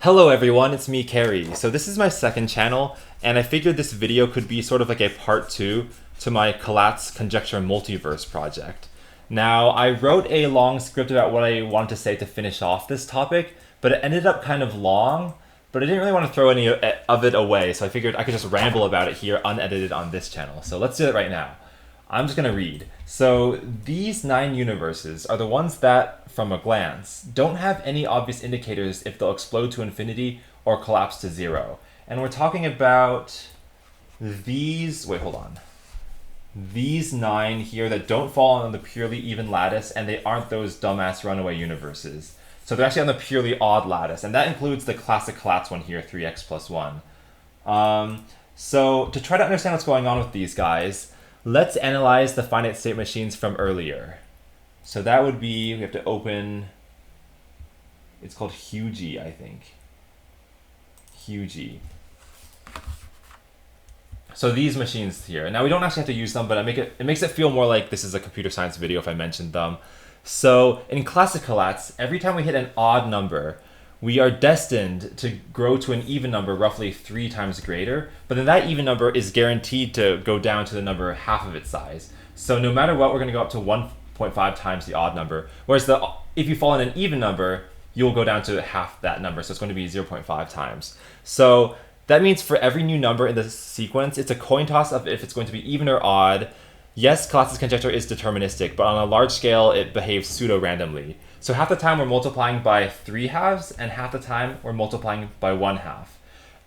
Hello everyone, it's me, Carrie. So this is my second channel, and I figured this video could be sort of like a part 2 to my Collatz Conjecture Multiverse project. Now, I wrote a long script about what I wanted to say to finish off this topic, but it ended up kind of long, but I didn't really want to throw any of it away, so I figured I could just ramble about it here unedited on this channel. So let's do it right now. I'm just going to read. So these 9 universes are the ones that, from a glance, don't have any obvious indicators if they'll explode to infinity or collapse to zero. And we're talking about these, these 9 here that don't fall on the purely even lattice, and they aren't those dumbass runaway universes. So they're actually on the purely odd lattice, and that includes the classic Collatz one here, 3x plus 1. So to try to understand what's going on with these guys, let's analyze the finite state machines from earlier. So that would be, we have to open, it's called Hugie, I think. Hugie. So these machines here. Now we don't actually have to use them, but it makes it feel more like this is a computer science video if I mentioned them. So in classic Collatz, every time we hit an odd number, we are destined to grow to an even number roughly 3 times greater, but then that even number is guaranteed to go down to the number half of its size. So no matter what, we're going to go up to 1.5 times the odd number, whereas if you fall in an even number, you'll go down to half that number, so it's going to be 0.5 times. So that means for every new number in the sequence, it's a coin toss of if it's going to be even or odd. Yes, Collatz's conjecture is deterministic, but on a large scale, it behaves pseudo-randomly. So half the time we're multiplying by 3 halves, and half the time we're multiplying by 1 half.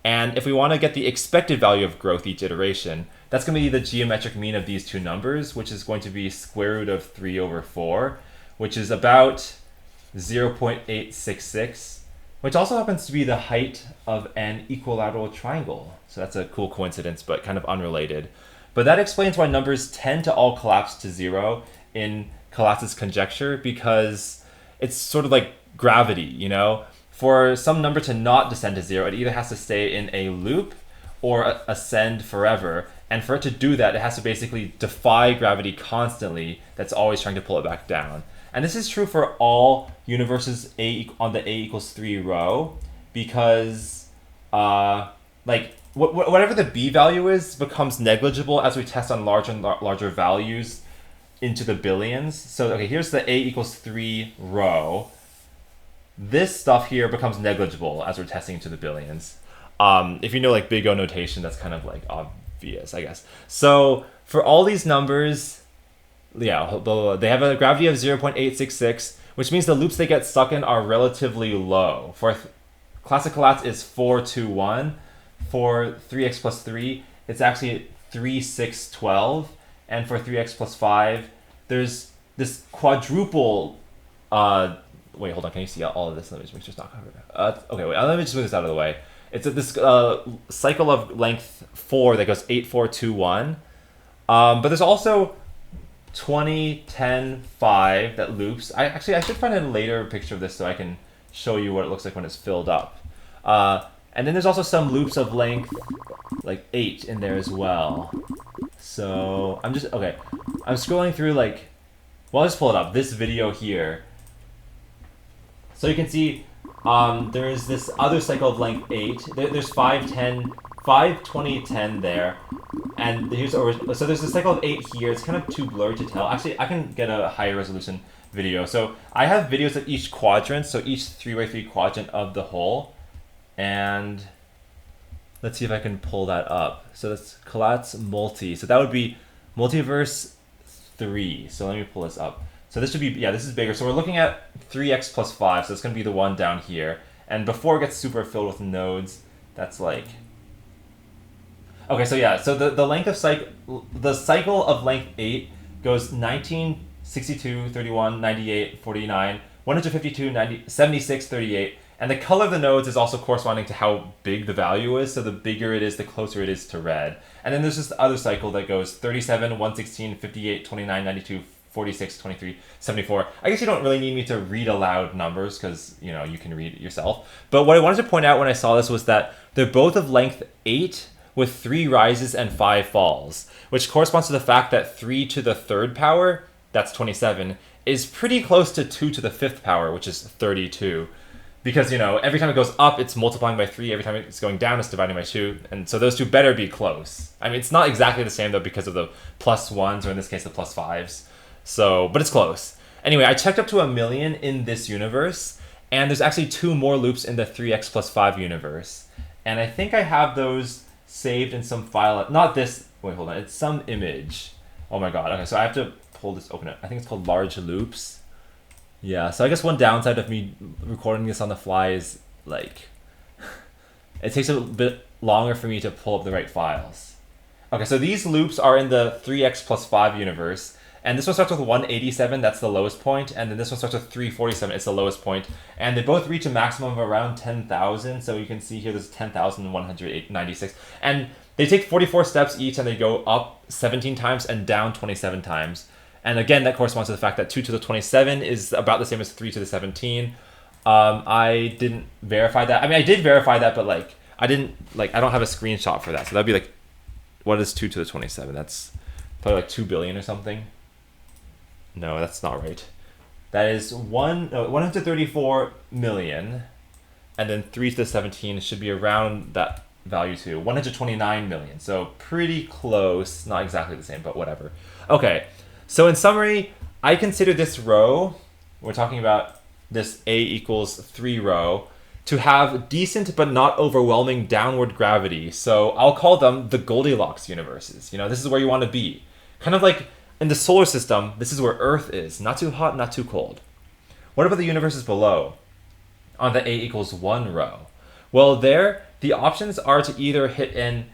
And if we want to get the expected value of growth each iteration, that's going to be the geometric mean of these two numbers, which is going to be square root of 3 over 4, which is about 0.866, which also happens to be the height of an equilateral triangle. So that's a cool coincidence, but kind of unrelated. But that explains why numbers tend to all collapse to 0 in Collatz's conjecture, because it's sort of like gravity, you know? For some number to not descend to 0, it either has to stay in a loop or ascend forever. And for it to do that, it has to basically defy gravity constantly that's always trying to pull it back down. And this is true for all universes on the a equals 3 row, because whatever the b value is becomes negligible as we test on larger and larger values into the billions. So okay, here's the a equals 3 row. This stuff here becomes negligible as we're testing into the billions. If you know like big O notation, that's kind of like obvious, I guess. So for all these numbers, yeah, they have a gravity of 0.866, which means the loops they get stuck in are relatively low. For classic Collatz is 4, 2, 1. For 3x plus 3, it's actually 3, 6, 12. And for 3x plus 5, there's this quadruple... wait, hold on. Can you see all of this? Let me just make sure it's not covered. Okay, wait. Let me just move this out of the way. It's this cycle of length 4 that goes 8, 4, 2, 1. But there's also 20, 10, 5 that loops. I should find a later picture of this so I can show you what it looks like when it's filled up. And then there's also some loops of length like 8 in there as well. So I'm scrolling through I'll just pull it up. This video here. So you can see there's this other cycle of length 8. There's 5, 10, 5, 20, 10 there. And so there's a cycle of 8 here. It's kind of too blurry to tell. Actually, I can get a higher resolution video. So I have videos of each quadrant, so each 3x3 quadrant of the whole. And let's see if I can pull that up. So that's Collatz Multi. So that would be Multiverse 3. So let me pull this up. So this should be, yeah, this is bigger. So we're looking at 3x plus 5. So it's going to be the one down here. And before it gets super filled with nodes, that's like... Okay, so yeah, so the length of the cycle of length 8 goes 19, 62, 31, 98, 49, 152, 90, 76, 38. And the color of the nodes is also corresponding to how big the value is. So the bigger it is, the closer it is to red. And then there's this other cycle that goes 37, 116, 58, 29, 92, 46, 23, 74. I guess you don't really need me to read aloud numbers because, you know, you can read it yourself. But what I wanted to point out when I saw this was that they're both of length 8 with 3 rises and 5 falls, which corresponds to the fact that 3 to the 3rd power, that's 27, is pretty close to 2 to the 5th power, which is 32. because, you know, every time it goes up, it's multiplying by 3. Every time it's going down, it's dividing by 2. And so those two better be close. I mean, it's not exactly the same, though, because of the +1s, or in this case, the +5s. So, but it's close. Anyway, I checked up to 1,000,000 in this universe, and there's actually 2 more loops in the 3x plus 5 universe. And I think I have those saved in some file. Not this. Wait, hold on. It's some image. Oh my god. Okay, so I have to pull this, open it. I think it's called large loops. Yeah, so I guess one downside of me recording this on the fly is, like, it takes a bit longer for me to pull up the right files. Okay, so these loops are in the 3x plus 5 universe, and this one starts with 187, that's the lowest point, and then this one starts with 347, it's the lowest point, and they both reach a maximum of around 10,000, so you can see here there's 10,196, and they take 44 steps each, and they go up 17 times and down 27 times. And again, that corresponds to the fact that 2 to the 27 is about the same as 3 to the 17. I didn't verify that. I mean, I did verify that, but like, I don't have a screenshot for that. So that'd be like, what is 2 to the 27? That's probably like 2 billion or something. No, that's not right. That is 134 million. And then 3 to the 17 should be around that value too. 129 million. So pretty close. Not exactly the same, but whatever. Okay. So in summary, I consider this row, we're talking about this A equals 3 row, to have decent but not overwhelming downward gravity. So I'll call them the Goldilocks universes. You know, this is where you want to be. Kind of like in the solar system, this is where Earth is. Not too hot, not too cold. What about the universes below? On the A equals 1 row. Well, there, the options are to either hit an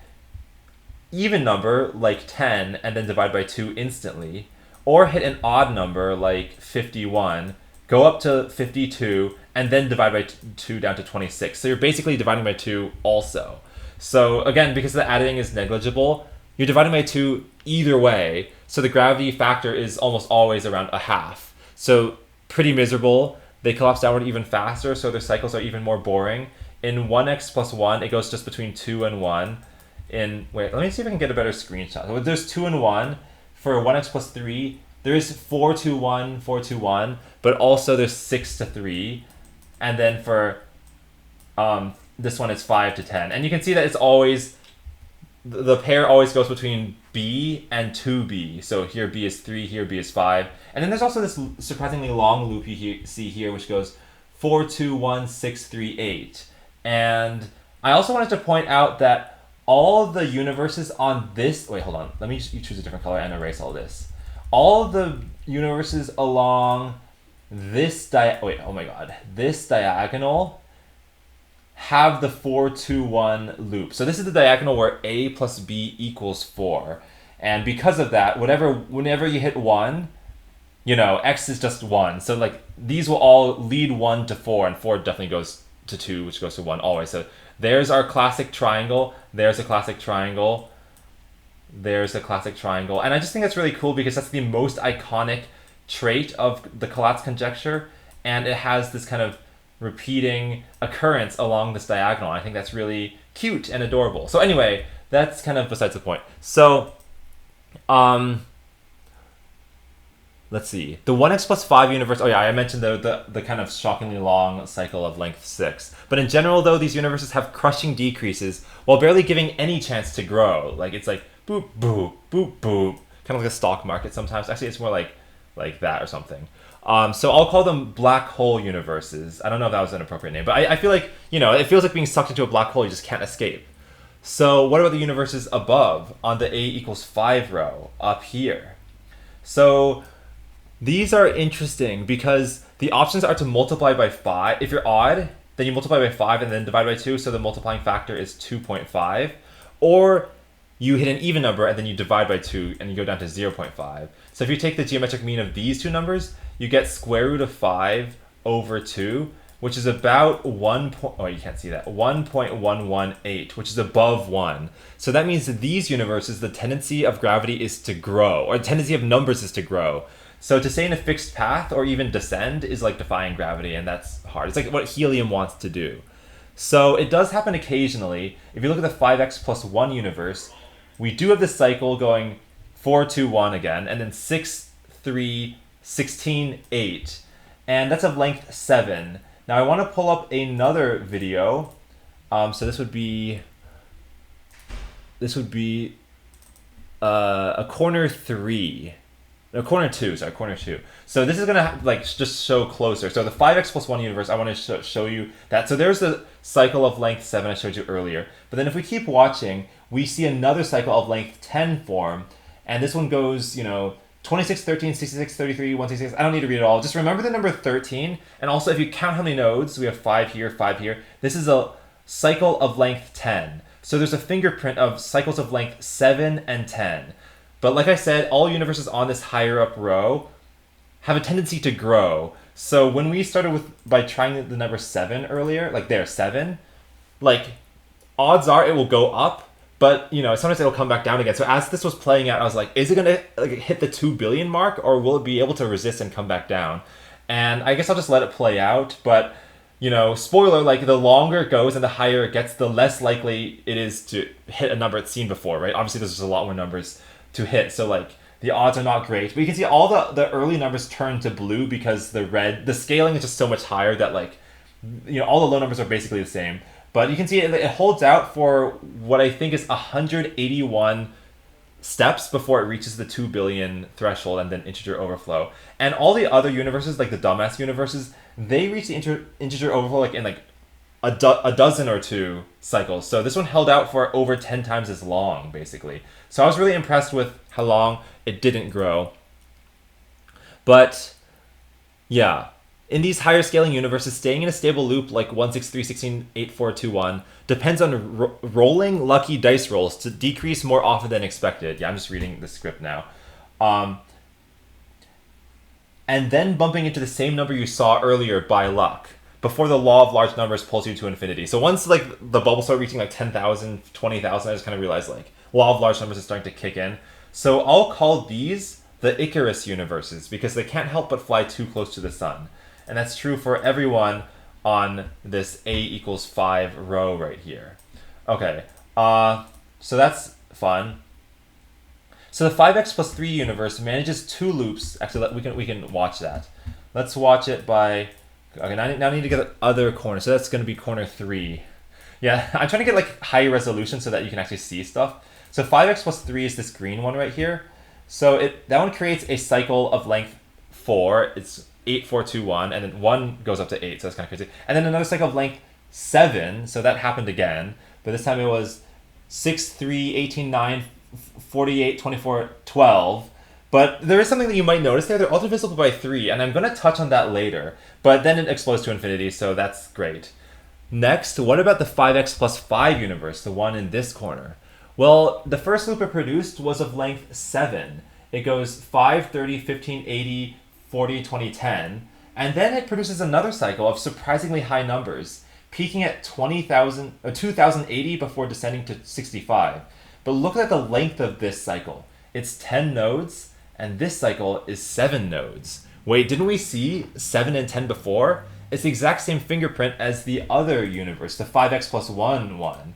even number, like 10, and then divide by 2 instantly, or hit an odd number like 51, go up to 52, and then divide by 2 down to 26. So you're basically dividing by 2 also. So again, because the adding is negligible, you're dividing by 2 either way. So the gravity factor is almost always around a half. So pretty miserable. They collapse downward even faster, so their cycles are even more boring. In 1x plus 1, it goes just between 2 and 1. Wait, let me see if I can get a better screenshot. So there's 2 and 1. For 1x plus 3, there is 4 to 1, 4 to 1, but also there's 6 to 3. And then for this one, it's 5 to 10. And you can see that it's always, the pair always goes between B and 2B. So here B is 3, here B is 5. And then there's also this surprisingly long loop you see here, which goes 4, 2, 1, 6, 3, 8. And I also wanted to point out that all the universes on this, wait, hold on. Let me just choose a different color and erase all this. All the universes along this this diagonal have the 4, 2, 1 loop. So this is the diagonal where A plus B equals 4. And because of that, whenever you hit 1, you know, X is just 1. So like these will all lead 1 to 4, and 4 definitely goes to 2, which goes to 1 always. So there's our classic triangle. There's a classic triangle. There's a classic triangle. And I just think that's really cool because that's the most iconic trait of the Collatz conjecture. And it has this kind of repeating occurrence along this diagonal. I think that's really cute and adorable. So anyway, that's kind of besides the point. So, let's see. The 1x plus 5 universe, oh yeah, I mentioned the kind of shockingly long cycle of length 6. But in general, though, these universes have crushing decreases while barely giving any chance to grow. Like, it's like boop, boop, boop, boop. Kind of like a stock market sometimes. Actually, it's more like that or something. So I'll call them black hole universes. I don't know if that was an appropriate name, but I feel like, you know, it feels like being sucked into a black hole. You just can't escape. So what about the universes above on the A equals 5 row up here? So these are interesting because the options are to multiply by 5. If you're odd, then you multiply by 5 and then divide by 2, so the multiplying factor is 2.5. Or you hit an even number and then you divide by 2 and you go down to 0.5. So if you take the geometric mean of these two numbers, you get square root of 5 over 2, which is about 1.118, which is above 1. So that means that these universes, the tendency of gravity is to grow, or the tendency of numbers is to grow. So to stay in a fixed path or even descend is like defying gravity, and that's hard. It's like what helium wants to do. So it does happen occasionally. If you look at the 5x plus 1 universe, we do have this cycle going 4, 2, 1 again, and then 6, 3, 16, 8. And that's of length 7. Now I want to pull up another video. So this would be a corner 3. No, corner 2, sorry, corner 2. So this is gonna like just show closer. So the 5x plus 1 universe, I want to show you that. So there's the cycle of length 7 I showed you earlier. But then if we keep watching, we see another cycle of length 10 form, and this one goes, 26, 13, 66, 33, 166. I don't need to read it all. Just remember the number 13, and also if you count how many nodes, we have 5 here, 5 here. This is a cycle of length 10. So there's a fingerprint of cycles of length 7 and 10. But like I said, all universes on this higher up row have a tendency to grow. So when we started by trying the number 7 earlier, like there, 7, like odds are it will go up, but sometimes it'll come back down again. So as this was playing out, I was like, is it gonna hit the 2 billion mark, or will it be able to resist and come back down? And I guess I'll just let it play out, but spoiler, like the longer it goes and the higher it gets, the less likely it is to hit a number it's seen before, right? Obviously there's just a lot more numbers to hit, so like the odds are not great. But you can see all the early numbers turn to blue because the scaling is just so much higher that all the low numbers are basically the same. But you can see it holds out for what I think is 181 steps before it reaches the 2 billion threshold and then integer overflow. And all the other universes, like the dumbass universes, they reach the integer overflow in a dozen or two cycles. So this one held out for over 10 times as long, basically. So I was really impressed with how long it didn't grow. But yeah, in these higher scaling universes, staying in a stable loop like 1, 6, 3, 16, 8, 4, 2, 1 depends on rolling lucky dice rolls to decrease more often than expected. Yeah, I'm just reading the script now. And then bumping into the same number you saw earlier by luck, before the law of large numbers pulls you to infinity. So once the bubbles start reaching 10,000, 20,000, I just kind of realized law of large numbers is starting to kick in. So I'll call these the Icarus universes because they can't help but fly too close to the sun. And that's true for everyone on this A equals 5 row right here. Okay, so that's fun. So the 5x plus 3 universe manages 2 loops. Actually, we can watch that. Let's watch it by... Okay, now I need to get the other corner. So that's going to be corner 3. Yeah, I'm trying to get high resolution so that you can actually see stuff. So 5x plus 3 is this green one right here. So that one creates a cycle of length 4. It's 8, 4, 2, 1, and then 1 goes up to 8, so that's kind of crazy. And then another cycle of length 7, so that happened again, but this time it was 6, 3, 18, 9, 48, 24, 12. But there is something that you might notice there. They're all divisible by 3, and I'm going to touch on that later. But then it explodes to infinity, so that's great. Next, what about the 5x plus 5 universe, the one in this corner? Well, the first loop it produced was of length 7. It goes 5, 30, 15, 80, 40, 20, 10. And then it produces another cycle of surprisingly high numbers, peaking at 2080 before descending to 65. But look at the length of this cycle. It's 10 nodes. And this cycle is 7 nodes. Wait, didn't we see 7 and 10 before? It's the exact same fingerprint as the other universe, the 5x plus 1 one.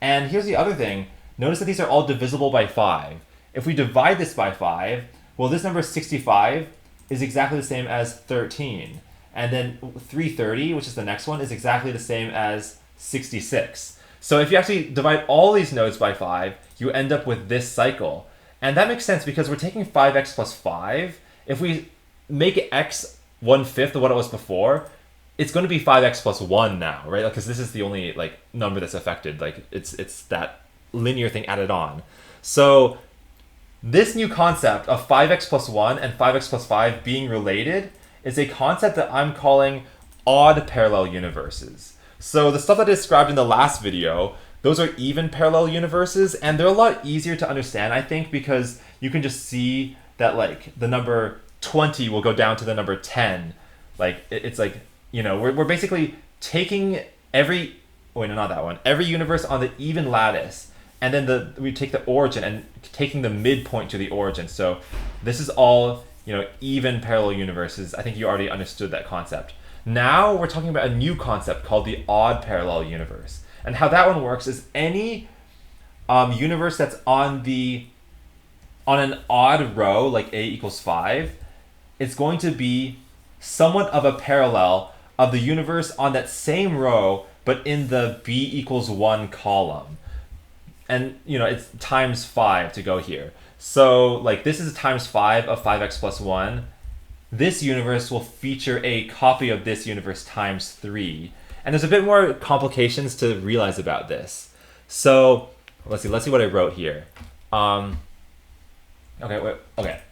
And here's the other thing. Notice that these are all divisible by 5. If we divide this by 5, well, this number 65 is exactly the same as 13. And then 330, which is the next one, is exactly the same as 66. So if you actually divide all these nodes by 5, you end up with this cycle. And that makes sense because we're taking 5x plus 5. If we make x 1/5 of what it was before, it's going to be 5x plus 1 now, right? Because this is the only number that's affected. It's that linear thing added on. So this new concept of 5x plus 1 and 5x plus 5 being related is a concept that I'm calling odd parallel universes. So the stuff that I described in the last video, those are even parallel universes, and they're a lot easier to understand, I think, because you can just see that the number 20 will go down to the number 10. We're basically taking every universe on the even lattice, and then we take the origin and taking the midpoint to the origin. So this is all even parallel universes. I think you already understood that concept. Now we're talking about a new concept called the odd parallel universe. And how that one works is any universe that's on an odd row, like A equals 5, it's going to be somewhat of a parallel of the universe on that same row, but in the b equals 1 column. And, it's times 5 to go here. So, like, this is times 5 of 5x plus 1. This universe will feature a copy of this universe times 3. And there's a bit more complications to realize about this. So, let's see what I wrote here. Okay.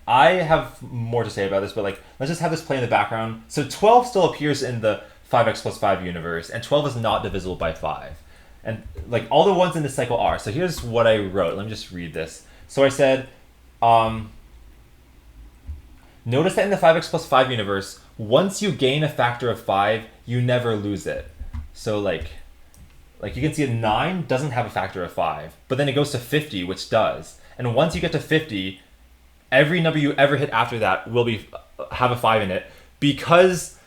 I have more to say about this, but let's just have this play in the background. So 12 still appears in the 5x plus 5 universe, and 12 is not divisible by 5. And all the ones in this cycle are. So here's what I wrote. Let me just read this. So I said, notice that in the 5x plus 5 universe, once you gain a factor of 5, you never lose it. So like you can see a 9 doesn't have a factor of 5, but then it goes to 50, which does. And once you get to 50, every number you ever hit after that will have a 5 in it, because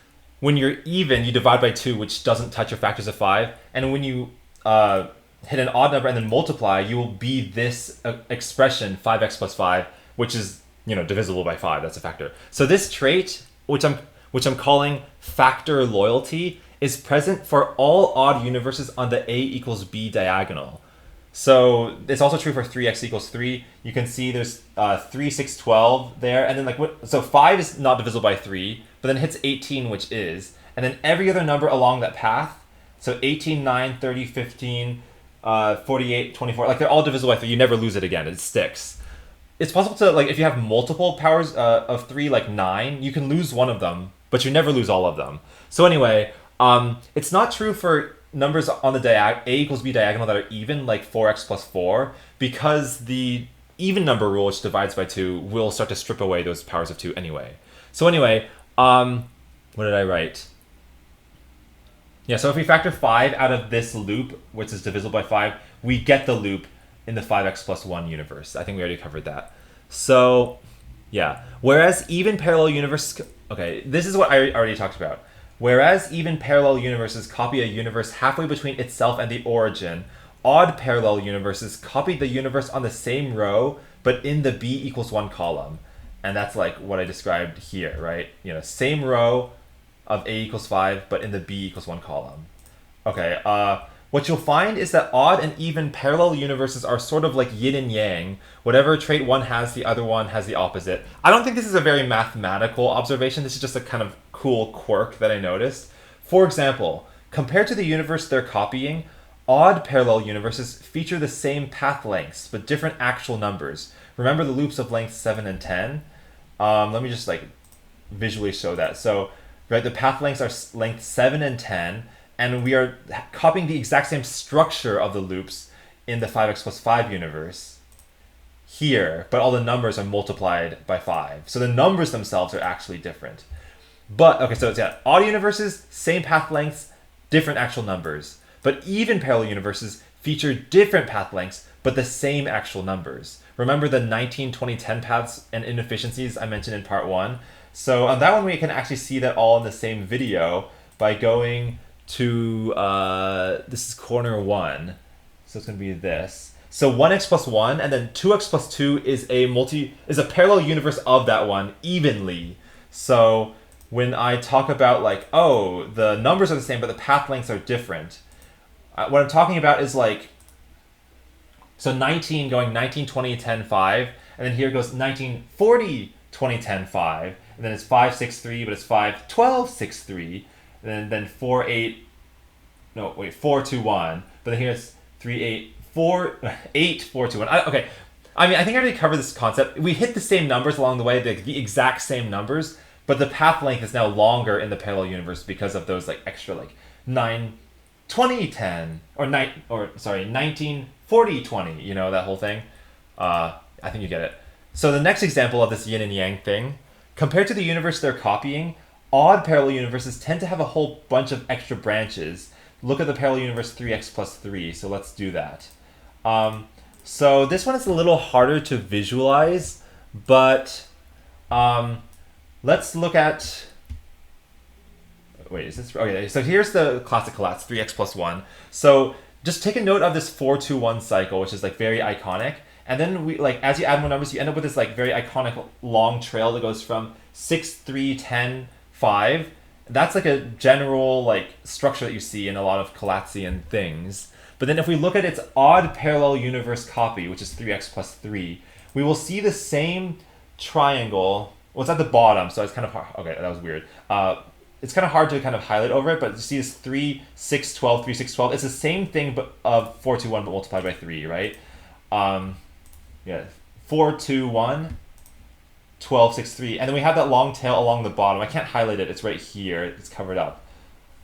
when you're even, you divide by 2, which doesn't touch your factors of 5. And when you hit an odd number and then multiply, you will be this expression 5x plus 5, which is divisible by 5. That's a factor. So this trait, which I'm calling factor loyalty, is present for all odd universes on the a equals b diagonal. So it's also true for 3x equals 3. You can see there's 3, 6, 12 there, and then so 5 is not divisible by 3, but then it hits 18, which is, and then every other number along that path. So 18, 9, 30, 15, 48, 24, they're all divisible by 3. You never lose it again. It sticks. It's possible to, if you have multiple powers of 3, like 9, you can lose one of them, but you never lose all of them. So anyway, it's not true for numbers on the a equals b diagonal that are even, like 4x plus 4, because the even number rule, which divides by 2, will start to strip away those powers of 2 anyway. So anyway, what did I write? Yeah, so if we factor 5 out of this loop, which is divisible by 5, we get the loop in the 5x plus 1 universe. I think we already covered that. So, yeah. Whereas even parallel universes... Okay, this is what I already talked about. Whereas even parallel universes copy a universe halfway between itself and the origin, odd parallel universes copy the universe on the same row, but in the b equals 1 column. And that's what I described here, right? Same row of a equals 5, but in the b equals 1 column. Okay, what you'll find is that odd and even parallel universes are sort of like yin and yang. Whatever trait one has, the other one has the opposite. I don't think this is a very mathematical observation. This is just a kind of cool quirk that I noticed. For example, compared to the universe they're copying, odd parallel universes feature the same path lengths, but different actual numbers. Remember the loops of length 7 and 10? Let me just visually show that. So, right, the path lengths are length 7 and 10, and we are copying the exact same structure of the loops in the 5x plus 5 universe here, but all the numbers are multiplied by 5. So the numbers themselves are actually different. But, okay, so yeah, odd universes, same path lengths, different actual numbers. But even parallel universes feature different path lengths, but the same actual numbers. Remember the 19, 20, 10 paths and inefficiencies I mentioned in part 1? So on that one, we can actually see that all in the same video by going to, this is corner 1. So it's going to be this. So 1x plus 1, and then 2x plus 2 is a parallel universe of that one evenly. So when I talk about the numbers are the same, but the path lengths are different, what I'm talking about is so 19 going 19, 20, 10, 5, and then here goes 19, 40, 20, 10, 5, and then it's 5, 6, 3, but it's 5, 12, 6, 3, and then 4, 4, 2, 1, but then here's 3, 8, 4, 8, 4, 2, 1. Okay, I mean, I think I already covered this concept. We hit the same numbers along the way, the exact same numbers, but the path length is now longer in the parallel universe because of those extra 9, 20, 10, or 19, 40, 20, that whole thing. I think you get it. So the next example of this yin and yang thing, compared to the universe they're copying, odd parallel universes tend to have a whole bunch of extra branches. Look at the parallel universe 3x plus 3, so let's do that. So this one is a little harder to visualize, but let's look at... Wait, is this... Okay, so here's the classic Collatz, 3x plus 1. So just take a note of this 4, 2, 1 cycle, which is very iconic. And then we as you add more numbers, you end up with this very iconic long trail that goes from 6, 3, 10, 5, That's like a general like structure that you see in a lot of Collatzian things. But then if we look at its odd parallel universe copy, which is 3x plus 3, we will see the same triangle. Well, it's at the bottom, so it's kind of hard. Okay, that was weird. It's kind of hard to kind of highlight over it, but you see this 3, 6, 12, 3, 6, 12. It's the same thing but of 4, 2, 1, but multiplied by 3, right? Yeah, 4, 2, 1, 12, 6, 3. And then we have that long tail along the bottom. I can't highlight it. It's right here. It's covered up.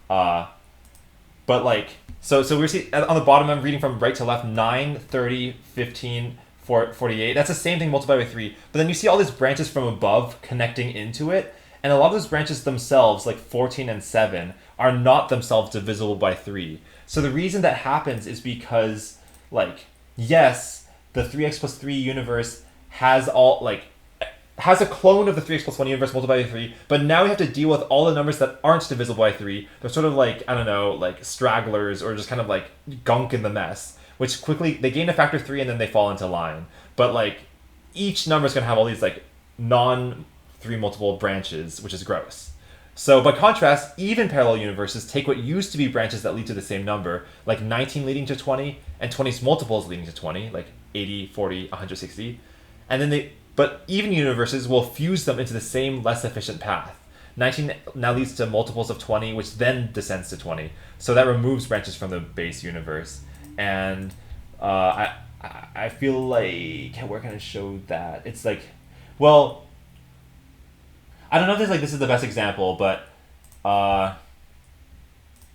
But like, so we see on the bottom, I'm reading from right to left, 9, 30, 15, 48. That's the same thing multiplied by 3. But then you see all these branches from above connecting into it. And a lot of those branches themselves, like 14 and 7, are not themselves divisible by 3. So the reason that happens is because, like, yes, the 3x plus 3 universe has has a clone of the 3x plus 1 universe multiplied by 3, but now we have to deal with all the numbers that aren't divisible by 3. They're sort of like, I don't know, like stragglers or just kind of like gunk in the mess, which quickly, they gain a factor 3 and then they fall into line. But like, each number is going to have all these like non-3 multiple branches, which is gross. So by contrast, even parallel universes take what used to be branches that lead to the same number, like 19 leading to 20, and 20's multiples leading to 20, like 80, 40, 160, and then but even universes will fuse them into the same less efficient path. 19 now leads to multiples of 20, which then descends to 20. So that removes branches from the base universe. And I feel like, where can I show that? It's like, well, I don't know if this is the best example, but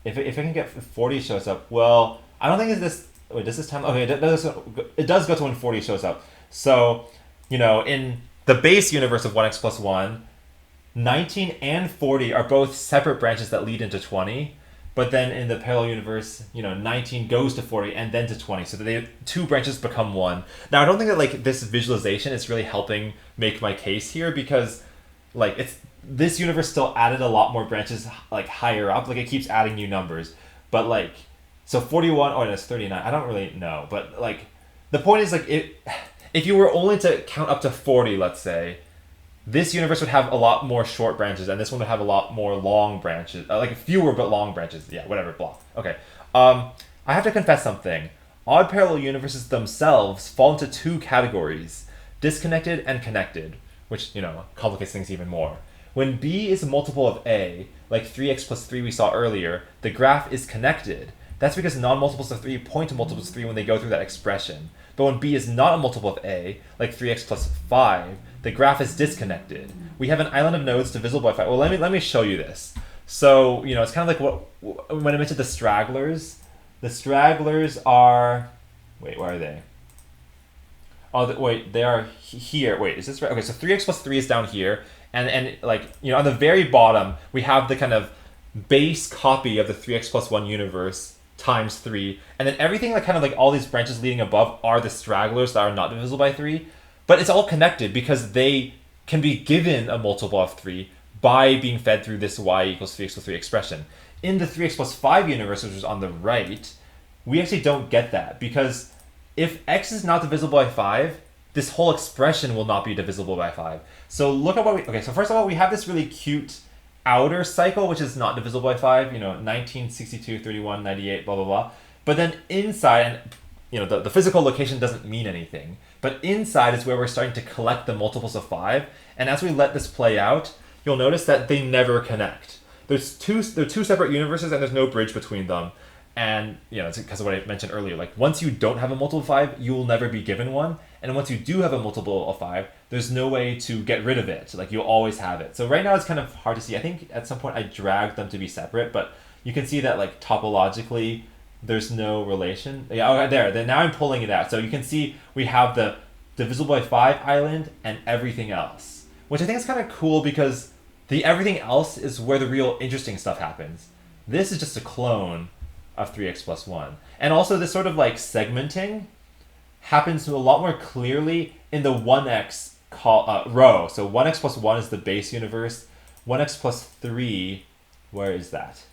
if I can get 40 shows up, well, I don't think it's this. Wait, does this time? Okay, it does go to when 40 shows up. So, in the base universe of 1x plus 1, 19 and 40 are both separate branches that lead into 20. But then in the parallel universe, 19 goes to 40 and then to 20. So that two branches become one. Now, I don't think that like this visualization is really helping make my case here, because like this universe still added a lot more branches like higher up. Like it keeps adding new numbers. But like, so 41, oh, that's 39. I don't really know. But like, the point is like, if you were only to count up to 40, let's say, this universe would have a lot more short branches, and this one would have a lot more long branches. Like fewer but long branches. Yeah, whatever, blah. Okay. I have to confess something. Odd parallel universes themselves fall into two categories: disconnected and connected, which, complicates things even more. When B is a multiple of A, like 3x plus 3 we saw earlier, the graph is connected. That's because non-multiples of 3 point to multiples of 3 when they go through that expression. But when B is not a multiple of A, like 3x plus 5, the graph is disconnected. We have an island of nodes divisible by 5. Well, let me show you this. So, it's kind of like when I mentioned the stragglers are... Wait, where are they? Oh, wait, they are here. Wait, is this right? Okay, so 3x plus 3 is down here. And like, on the very bottom, we have the kind of base copy of the 3x plus 1 universe times 3, and then everything like kind of like all these branches leading above are the stragglers that are not divisible by 3, but it's all connected because they can be given a multiple of 3 by being fed through this y equals 3x plus 3 expression. In the 3x plus 5 universe, which is on the right, we actually don't get that, because if x is not divisible by 5, this whole expression will not be divisible by 5. So look at so first of all, we have this really cute outer cycle, which is not divisible by 5, 19, 62, 31, 98, blah, blah, blah. But then inside, and the physical location doesn't mean anything, but inside is where we're starting to collect the multiples of 5. And as we let this play out, you'll notice that they never connect. They're two separate universes, and there's no bridge between them. And, it's because of what I mentioned earlier. Like, once you don't have a multiple of 5, you will never be given one. And once you do have a multiple of 5, there's no way to get rid of it. Like, you'll always have it. So right now it's kind of hard to see. I think at some point I dragged them to be separate, but you can see that, like, topologically, there's no relation. Yeah, okay, there. Then now I'm pulling it out. So you can see we have the divisible by 5 island and everything else, which I think is kind of cool, because the everything else is where the real interesting stuff happens. This is just a clone of 3x plus 1. And also this sort of like segmenting happens a lot more clearly in the 1x row. So 1x plus 1 is the base universe. 1x plus 3, where is that?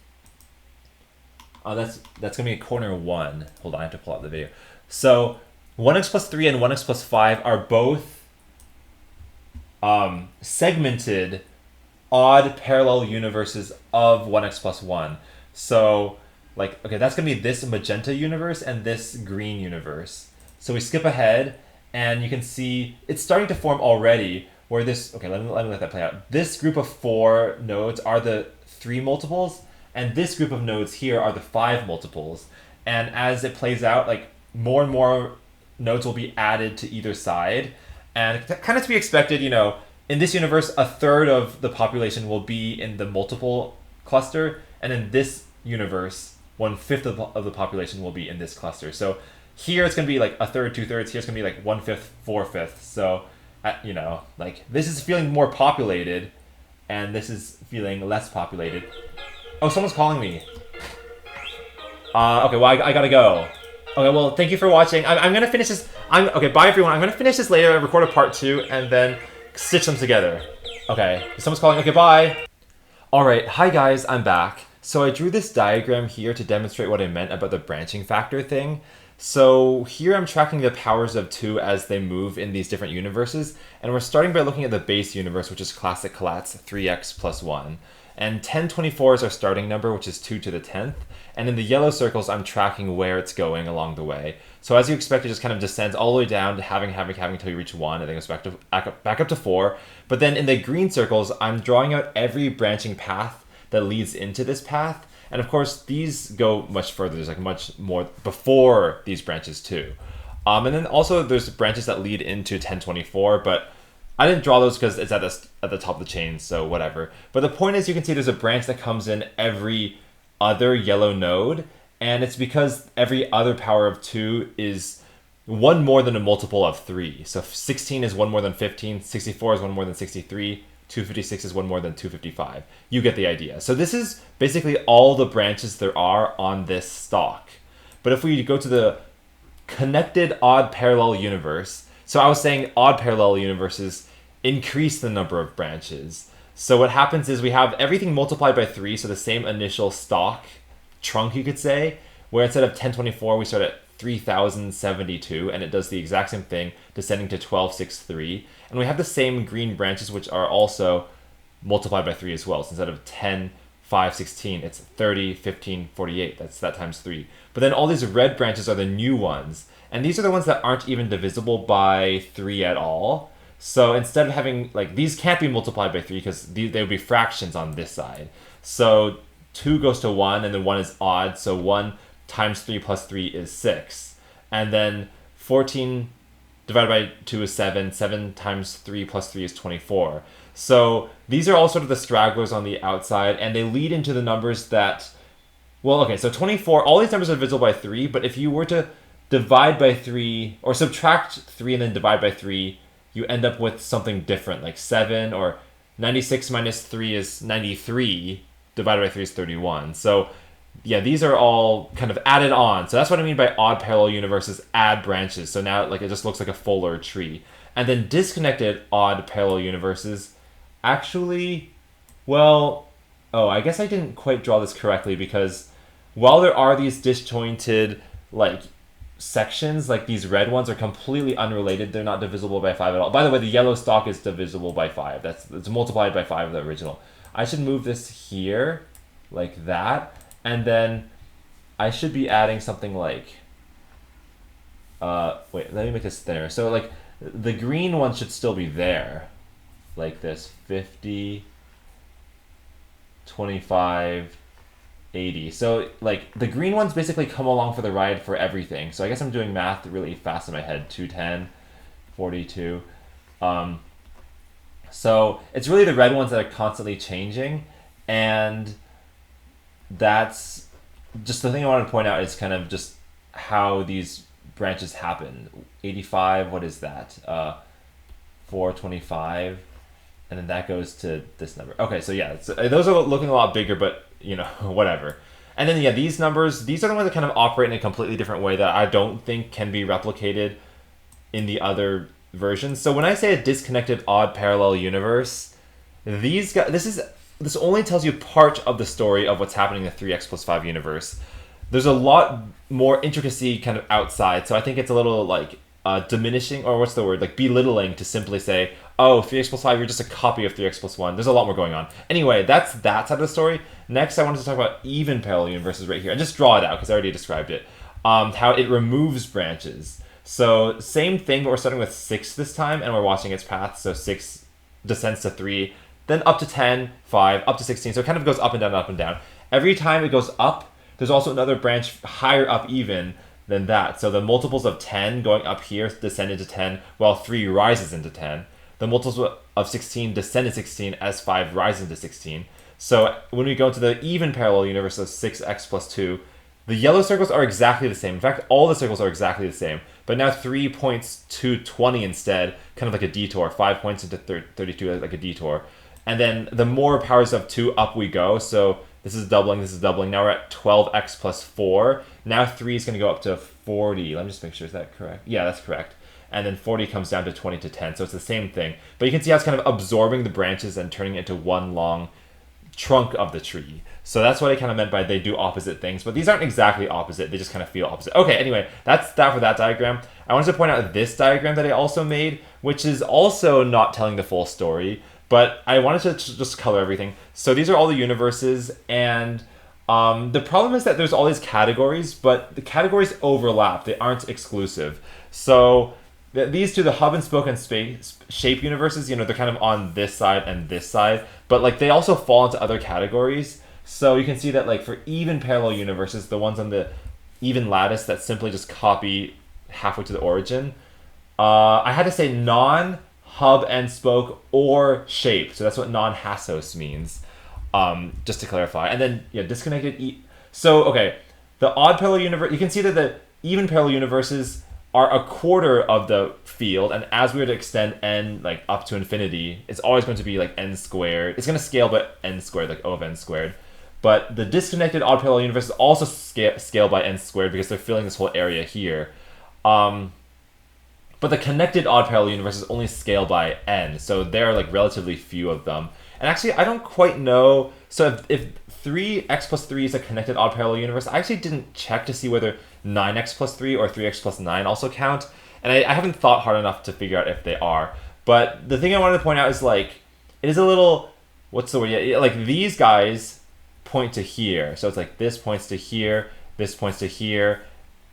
Oh, that's going to be a corner 1. Hold on, I have to pull out the video. So 1x plus 3 and 1x plus 5 are both segmented odd parallel universes of 1x plus 1. So, like, okay, that's going to be this magenta universe and this green universe. So we skip ahead, and you can see it's starting to form already, where this... Okay, let me let that play out. This group of 4 nodes are the 3 multiples, and this group of nodes here are the 5 multiples. And as it plays out, like, more and more nodes will be added to either side. And kind of to be expected, you know, in this universe, a third of the population will be in the multiple cluster, and in this universe, 1/5 of the population will be in this cluster. So here it's going to be like a third, 2/3. Here it's going to be like 1/5, 4/5. So, you know, like this is feeling more populated, and this is feeling less populated. Oh, someone's calling me. Okay, well, I gotta go. Okay, well, thank you for watching. I'm gonna finish this. Okay, bye everyone. I'm gonna finish this later, record a part 2, and then stitch them together. Okay, someone's calling. Okay, bye. Alright, hi guys, I'm back. So I drew this diagram here to demonstrate what I meant about the branching factor thing. So here I'm tracking the powers of 2 as they move in these different universes, and we're starting by looking at the base universe, which is classic Collatz 3x plus 1. And 1024 is our starting number, which is 2 to the 10th. And in the yellow circles, I'm tracking where it's going along the way. So as you expect, it just kind of descends all the way down to having until you reach 1, and then goes back up to 4. But then in the green circles, I'm drawing out every branching path that leads into this path. And of course, these go much further. There's like much more before these branches too. And then also there's branches that lead into 1024, but I didn't draw those because it's at the top of the chain, so whatever. But the point is, you can see there's a branch that comes in every other yellow node, and it's because every other power of 2 is 1 more than a multiple of 3. So 16 is 1 more than 15, 64 is 1 more than 63, 256 is 1 more than 255. You get the idea. So this is basically all the branches there are on this stalk. But if we go to the connected odd parallel universe, so I was saying odd parallel universes increase the number of branches. So what happens is we have everything multiplied by 3, so the same initial stalk, trunk you could say, where instead of 1024 we start at 3072, and it does the exact same thing, descending to 1263. And we have the same green branches, which are also multiplied by 3 as well. So instead of 10, 5, 16, it's 30, 15, 48. That's that times 3. But then all these red branches are the new ones. And these are the ones that aren't even divisible by 3 at all. So instead of having, like, these can't be multiplied by 3 because they would be fractions on this side. So 2 goes to 1, and then 1 is odd. So 1 times 3 plus 3 is 6. And then 14 divided by 2 is 7. 7 times 3 plus 3 is 24. So these are all sort of the stragglers on the outside, and they lead into the numbers that... Well, okay, so 24, all these numbers are divisible by 3, but if you were to divide by 3, or subtract 3 and then divide by 3, you end up with something different, like 7, or 96 minus 3 is 93, divided by 3 is 31. So yeah, these are all kind of added on. So that's what I mean by odd parallel universes add branches. So now like it just looks like a fuller tree. And then disconnected odd parallel universes actually, well, oh, I guess I didn't quite draw this correctly, because while there are these disjointed like sections, like these red ones are completely unrelated. They're not divisible by 5 at all. By the way, the yellow stalk is divisible by 5. It's multiplied by 5 of the original. I should move this here like that, and then I should be adding something like wait, let me make this thinner. So like the green one should still be there, like this: 50, 25, 80. So like the green ones basically come along for the ride for everything. So I guess I'm doing math really fast in my head. 210, 42. So it's really the red ones that are constantly changing, and that's just the thing I wanted to point out is kind of just how these branches happen. 85, what is that? 425, and then that goes to this number. Okay, so yeah, those are looking a lot bigger, but you know, whatever. And then yeah, these numbers, these are the ones that kind of operate in a completely different way that I don't think can be replicated in the other versions. So when I say a disconnected odd parallel universe, these guys, this only tells you part of the story of what's happening in the 3x plus 5 universe. There's a lot more intricacy kind of outside, so I think it's a little like diminishing, or what's the word, like belittling to simply say, oh, 3x plus 5, you're just a copy of 3x plus 1. There's a lot more going on. Anyway, that's that side of the story. Next, I wanted to talk about even parallel universes right here, and just draw it out because I already described it. How it removes branches. So same thing, but we're starting with 6 this time, and we're watching its path. So 6 descends to 3, then up to 10, 5, up to 16. So it kind of goes up and down, up and down. Every time it goes up, there's also another branch higher up even than that. So the multiples of 10 going up here descend into 10, while 3 rises into 10. The multiples of 16 descend to 16 as 5 rises into 16. So when we go to the even parallel universe of 6x plus 2, the yellow circles are exactly the same. In fact, all the circles are exactly the same. But now 3 points to 20 instead, kind of like a detour. 5 points into 32 like a detour. And then the more powers of 2 up we go. So this is doubling, this is doubling. Now we're at 12x plus 4. Now 3 is going to go up to 40. Let me just make sure, is that correct? Yeah, that's correct. And then 40 comes down to 20 to 10. So it's the same thing. But you can see how it's kind of absorbing the branches and turning it into one long trunk of the tree. So that's what I kind of meant by they do opposite things. But these aren't exactly opposite. They just kind of feel opposite. Okay, anyway, that's that for that diagram. I wanted to point out this diagram that I also made, which is also not telling the full story. But I wanted to just color everything. So these are all the universes, and the problem is that there's all these categories, but the categories overlap. They aren't exclusive. So these two, the hub and spoke and shape universes, you know, they're kind of on this side and this side, but like they also fall into other categories. So you can see that like for even parallel universes, the ones on the even lattice that simply just copy halfway to the origin, I had to say non-hub and spoke or shape. So that's what non-Hassos means, just to clarify. And then, yeah, disconnected. So, okay, the odd parallel universe, you can see that the even parallel universes are a quarter of the field, and as we were to extend n like up to infinity, it's always going to be like n squared. It's going to scale by n squared, like O of n squared. But the disconnected odd parallel universes also scale by n squared because they're filling this whole area here. But the connected odd parallel universes only scale by n, so there are like relatively few of them. And actually, I don't quite know. So if 3x plus 3 is a connected odd parallel universe, I actually didn't check to see whether 9x plus 3 or 3x plus 9 also count. And I haven't thought hard enough to figure out if they are. But the thing I wanted to point out is like, it is a little, what's the word? Yeah, like these guys point to here. So it's like this points to here, this points to here,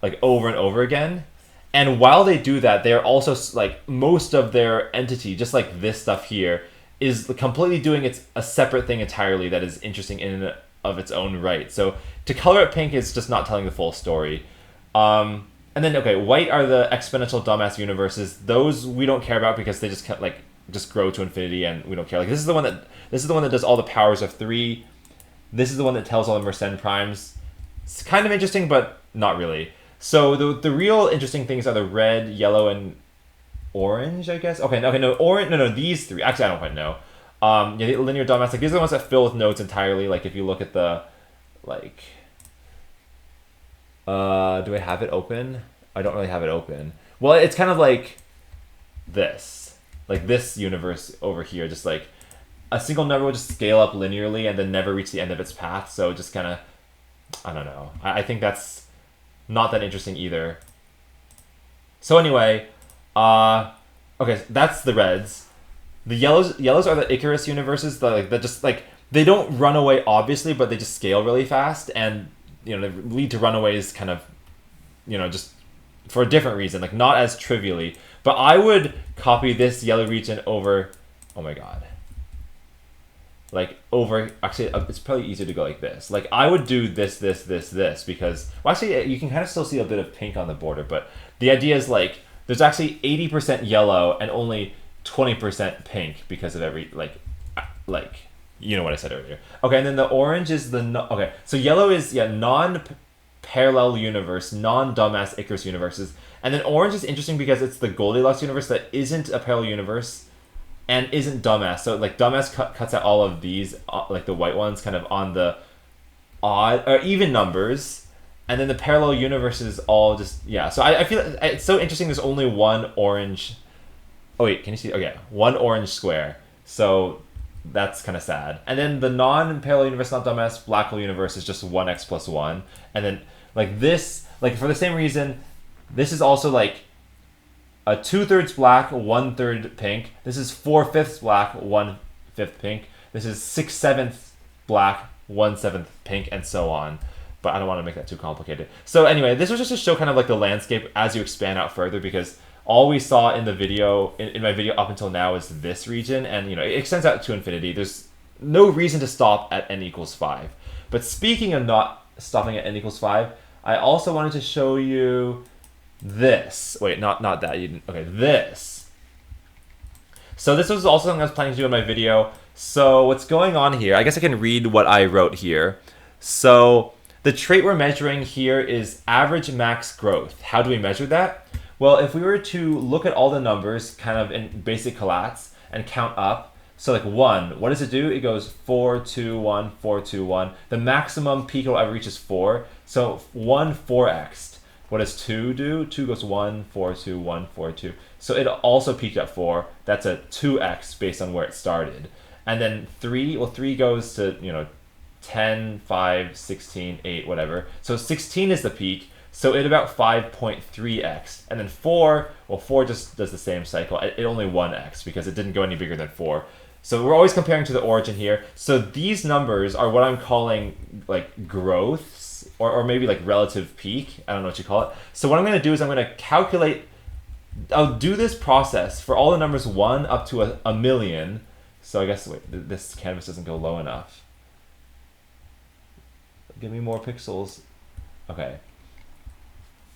like over and over again. And while they do that, they're also like most of their entity, just like this stuff here, is completely doing a separate thing entirely that is interesting in and of its own right. So to color it pink is just not telling the full story. And then, okay, white are the exponential dumbass universes. Those we don't care about because they just just grow to infinity, and we don't care. Like this is the one that does all the powers of 3. This is the one that tells all the Mersenne primes. It's kind of interesting, but not really. So the real interesting things are the red, yellow, and orange, I guess. Okay, no, orange. No, these 3. Actually, I don't quite know. Yeah, the linear dumbass. Like these are the ones that fill with nodes entirely. Like if you look at the, like, do I have it open? I don't really have it open. Well, it's kind of like this universe over here. Just like a single number will just scale up linearly and then never reach the end of its path. So just kind of, I don't know. I think that's not that interesting either. So anyway, okay, that's the reds. The yellows are the Icarus universes that just like they don't run away obviously, but they just scale really fast, and you know they lead to runaways kind of, you know, just for a different reason, like not as trivially. But I would copy this yellow region over. Oh my god. Like over, actually, it's probably easier to go like this. Like I would do this because, well, actually, you can kind of still see a bit of pink on the border, but the idea is like there's actually 80% yellow and only 20% pink because of every like you know what I said earlier. Okay, and then the orange is okay. So yellow is non-parallel universe, non-dumbass Icarus universes, and then orange is interesting because it's the Goldilocks universe that isn't a parallel universe and isn't dumbass. So like dumbass cuts out all of these, like the white ones, kind of on the odd or even numbers, and then the parallel universes all just So I feel it's so interesting. There's only one orange. Oh wait, can you see? Okay, one orange square. So that's kind of sad. And then the non-parallel universe, not dumbass black hole universe is just 1x plus 1, and then like this, like for the same reason, this is also like 2/3 black, 1/3 pink. This is 4/5 black, 1/5 pink. This is 6/7 black, 1/7 pink, and so on. But I don't want to make that too complicated. So anyway, this was just to show kind of like the landscape as you expand out further, because all we saw in the video, in my video up until now, is this region, and you know, it extends out to infinity. There's no reason to stop at n equals 5. But speaking of not stopping at n equals 5, I also wanted to show you this. Wait, not that. You didn't, okay, this. So this was also something I was planning to do in my video. So what's going on here, I guess I can read what I wrote here. So the trait we're measuring here is average max growth. How do we measure that? Well, if we were to look at all the numbers kind of in basic Collatz and count up, so like 1, what does it do? It goes 4, 2, 1, 4, 2, 1. The maximum peak it'll ever reach is 4. So 1 4x'd. What does 2 do? 2 goes 1, 4, 2, 1, 4, 2. So it also peaked at 4. That's a 2x based on where it started. And then 3, well, 3 goes to, you know, 10, 5, 16, 8, whatever. So 16 is the peak. So it about 5.3x. And then 4, well, 4 just does the same cycle. It only 1x because it didn't go any bigger than 4. So we're always comparing to the origin here. So these numbers are what I'm calling like growths, or maybe like relative peak. I don't know what you call it. So what I'm going to do is I'm going to calculate, I'll do this process for all the numbers 1 up to a million. So I guess, wait, this canvas doesn't go low enough. Give me more pixels. Okay.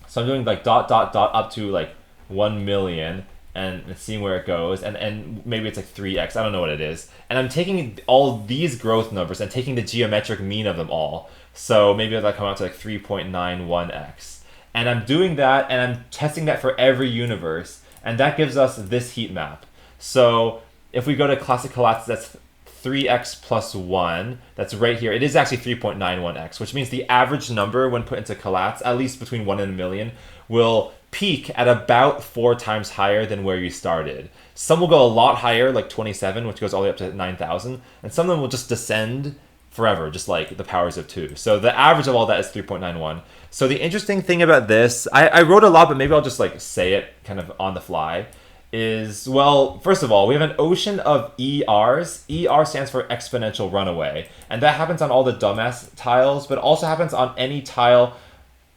So I'm doing like dot, dot, dot up to like 1 million and seeing where it goes. And maybe it's like 3x. I don't know what it is. And I'm taking all these growth numbers and taking the geometric mean of them all. So maybe that'll come out to like 3.91x. And I'm doing that and I'm testing that for every universe. And that gives us this heat map. So if we go to classic Collatz, that's 3x plus 1, that's right here. It is actually 3.91x, which means the average number when put into Collatz, at least between 1 and a million, will peak at about 4 times higher than where you started. Some will go a lot higher, like 27, which goes all the way up to 9,000, and some of them will just descend forever, just like the powers of 2. So the average of all that is 3.91. So the interesting thing about this, I wrote a lot, but maybe I'll just like say it kind of on the fly, is, well, first of all, we have an ocean of ERs. ER stands for exponential runaway. And that happens on all the dumbass tiles, but also happens on any tile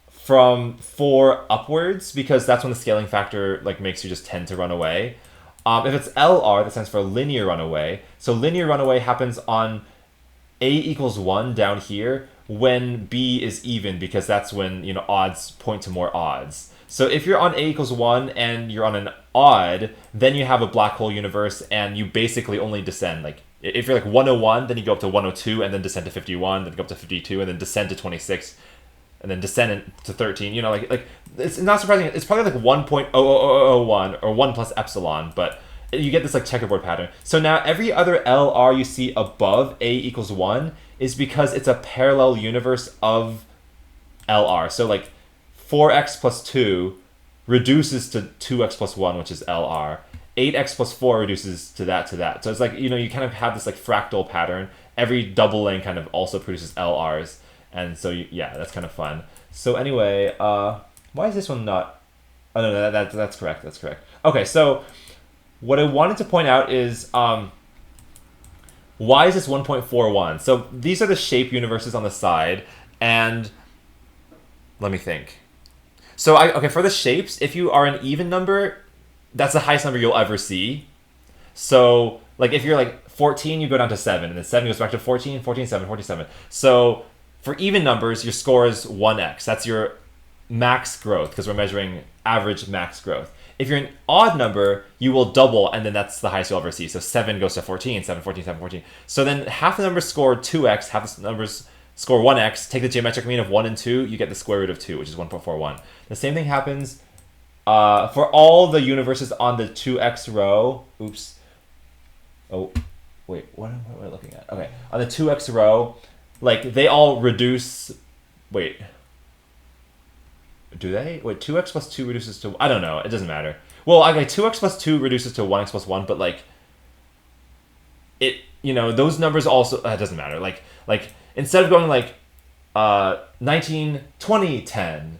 from 4 upwards, because that's when the scaling factor like makes you just tend to run away. If it's LR, that stands for linear runaway. So linear runaway happens on A equals 1 down here when B is even, because that's when, you know, odds point to more odds. So if you're on A equals 1 and you're on an odd, then you have a black hole universe and you basically only descend. Like if you're like 101, then you go up to 102 and then descend to 51, then go up to 52 and then descend to 26 and then descend to 13. You know, like it's not surprising. It's probably like 1.00001 or 1 plus epsilon, but you get this like checkerboard pattern. So now every other LR you see above A equals 1 is because it's a parallel universe of LR. So like 4x plus 2 reduces to 2x plus 1, which is LR. 8x plus 4 reduces to that, to that. So it's like, you know, you kind of have this like fractal pattern. Every doubling kind of also produces LRs. And so, yeah, that's kind of fun. So anyway, why is this one not... Oh, no, that's correct. That's correct. Okay, so what I wanted to point out is... why is this 1.41? So these are the shape universes on the side. And let me think. So, okay, for the shapes, if you are an even number, that's the highest number you'll ever see. So, like, if you're, like, 14, you go down to 7, and then 7 goes back to 14, 14, 7, 47. So, for even numbers, your score is 1x. That's your max growth, because we're measuring average max growth. If you're an odd number, you will double, and then that's the highest you'll ever see. So, 7 goes to 14, 7, 14, 7, 14. So then half the numbers score 2x, half the numbers score 1x, take the geometric mean of 1 and 2, you get the square root of 2, which is 1.41. The same thing happens for all the universes on the 2x row. Oops. Oh, wait, what am I looking at? Okay, on the 2x row, like, they all reduce... Wait. Do they? Wait, 2x plus 2 reduces to... I don't know, it doesn't matter. Well, okay, 2x plus 2 reduces to 1x plus 1, but, like, it, you know, those numbers also... it doesn't matter. Like, instead of going, like, 19, 20, 10,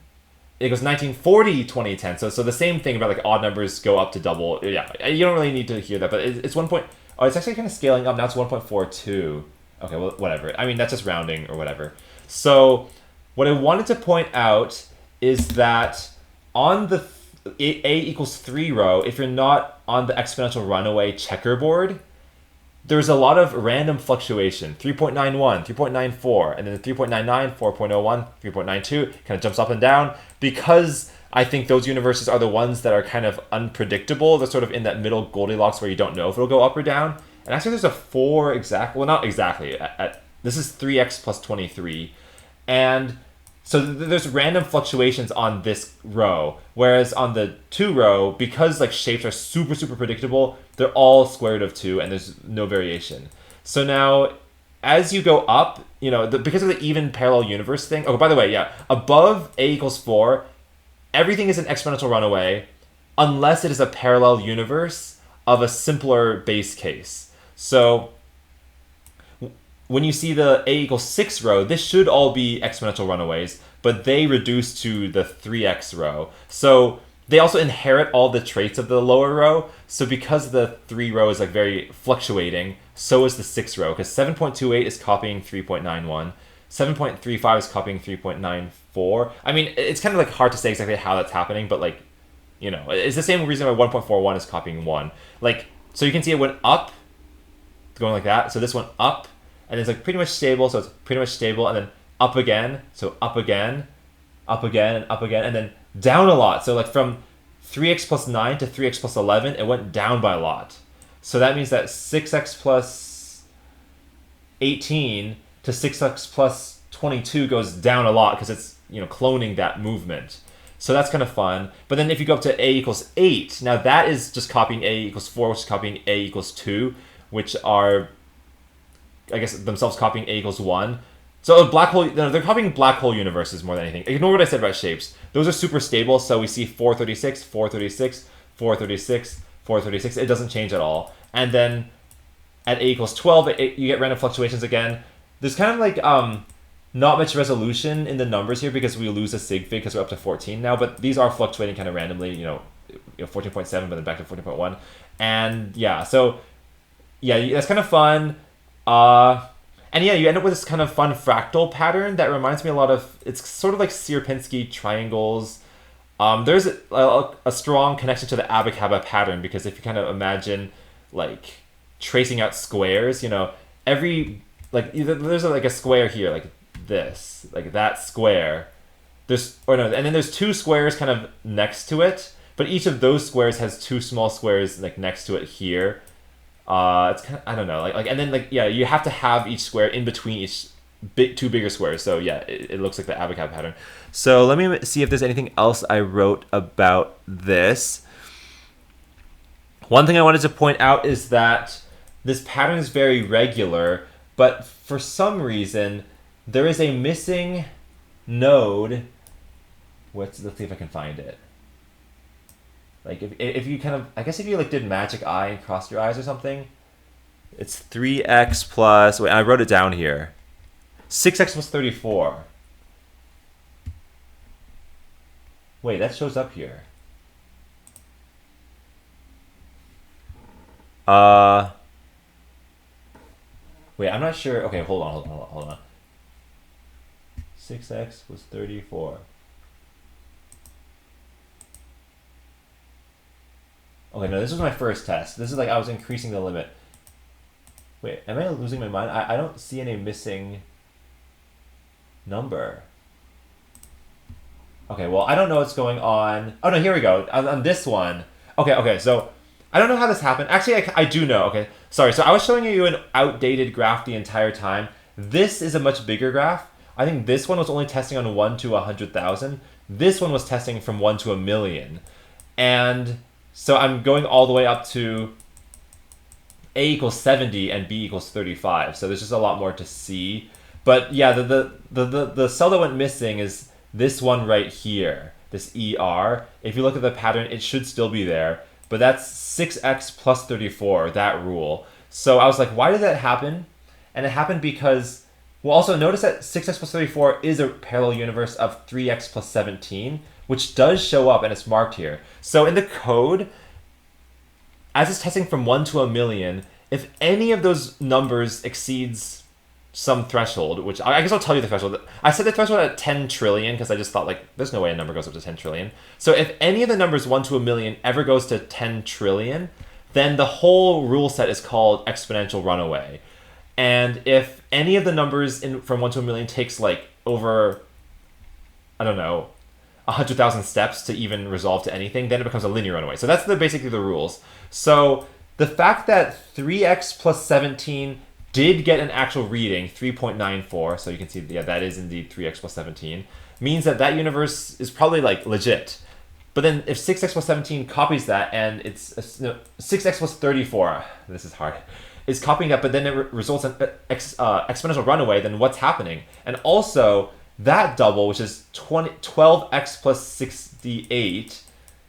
it goes 1940, 2010. So the same thing about like odd numbers go up to double. Yeah, you don't really need to hear that, but it's 1 point. Oh, it's actually kind of scaling up now. It's 1.42. Okay, well, whatever. I mean, that's just rounding or whatever. So what I wanted to point out is that on the a equals 3 row, if you're not on the exponential runaway checkerboard, there's a lot of random fluctuation. 3.91, 3.94, and then 3.99, 4.01, 3.92, kind of jumps up and down. Because I think those universes are the ones that are kind of unpredictable. They're sort of in that middle Goldilocks where you don't know if it'll go up or down. And actually there's a 4 exact, well, not exactly. This is 3x plus 23. And so there's random fluctuations on this row, whereas on the 2 row, because like shapes are super, super predictable, they're all square root of 2 and there's no variation. So now, as you go up, you know, because of the even parallel universe thing. Oh, by the way, yeah, above a equals 4, everything is an exponential runaway, unless it is a parallel universe of a simpler base case. So when you see the a equals 6 row, this should all be exponential runaways, but they reduce to the 3x row. So they also inherit all the traits of the lower row. So because the 3 row is like very fluctuating, so is the 6 row, because 7.28 is copying 3.91. 7.35 is copying 3.94. I mean, it's kind of like hard to say exactly how that's happening, but like, you know, it's the same reason why 1.41 is copying 1. Like, so you can see it went up, going like that. So this went up, and it's like pretty much stable, so it's pretty much stable, and then up again, so up again, up again, and up again, and then down a lot. So like from 3x plus 9 to 3x plus 11, it went down by a lot. So that means that 6x plus 18 to 6x plus 22 goes down a lot because it's, you know, cloning that movement. So that's kind of fun. But then if you go up to a equals 8, now that is just copying a equals 4, which is copying a equals 2, which are, I guess, themselves copying a equals 1. So a black hole, they're copying black hole universes more than anything. Ignore what I said about shapes. Those are super stable, so we see 436, 436, 436, 436. It doesn't change at all. And then at a equals 12, you get random fluctuations again. There's kind of like not much resolution in the numbers here because we lose a sig fig because we're up to 14 now, but these are fluctuating kind of randomly, you know 14.7, but then back to 14.1. And yeah, so yeah, that's kind of fun. And yeah, you end up with this kind of fun fractal pattern that reminds me a lot of, it's sort of like Sierpinski triangles. There's a strong connection to the Abacaba pattern because if you kind of imagine like tracing out squares, you know, every, like, there's like a square here, like this, like that square. And then there's 2 squares kind of next to it, but each of those squares has 2 small squares like next to it here. It's kind of, I don't know, like, and then like, yeah, you have to have each square in between each 2 bigger squares. So yeah, it looks like the Abacab pattern. So let me see if there's anything else I wrote about this. One thing I wanted to point out is that this pattern is very regular, but for some reason there is a missing node. Let's see if I can find it. Like if you kind of, I guess if you like did magic eye and crossed your eyes or something, it's 3x plus, wait, I wrote it down here. 6x plus 34. Wait, that shows up here. Wait, I'm not sure. Okay, hold on. 6x plus 34. Okay, no, this was my first test. This is like I was increasing the limit. Wait, am I losing my mind? I don't see any missing number. Okay, well, I don't know what's going on. Oh, no, here we go. On this one. Okay, so I don't know how this happened. Actually, I do know. Okay, sorry. So I was showing you an outdated graph the entire time. This is a much bigger graph. I think this one was only testing on 1 to 100,000. This one was testing from 1 to 1,000,000. And so I'm going all the way up to a equals 70 and b equals 35. So there's just a lot more to see. But yeah, the cell that went missing is this one right here, this ER. If you look at the pattern, it should still be there. But that's 6x plus 34, that rule. So I was like, why did that happen? And it happened because, well, also notice that 6x plus 34 is a parallel universe of 3x plus 17. which does show up and it's marked here. So in the code, as it's testing from 1 to a million, if any of those numbers exceeds some threshold, which I guess I'll tell you the threshold. I set the threshold at 10 trillion because I just thought, like, there's no way a number goes up to 10 trillion. So if any of the numbers 1 to a million ever goes to 10 trillion, then the whole rule set is called exponential runaway. And if any of the numbers from 1 to a million takes, like, over, I don't know, 100,000 steps to even resolve to anything, then it becomes a linear runaway. So that's basically the rules. So the fact that 3x plus 17 did get an actual reading, 3.94, so you can see, yeah, that is indeed 3x plus 17, means that that universe is probably, like, legit. But then if 6x plus 17 copies that, and it's 6x plus 34, this is hard, is copying that, but then it results in exponential runaway, then what's happening? And also, that double, which is 12x plus 68,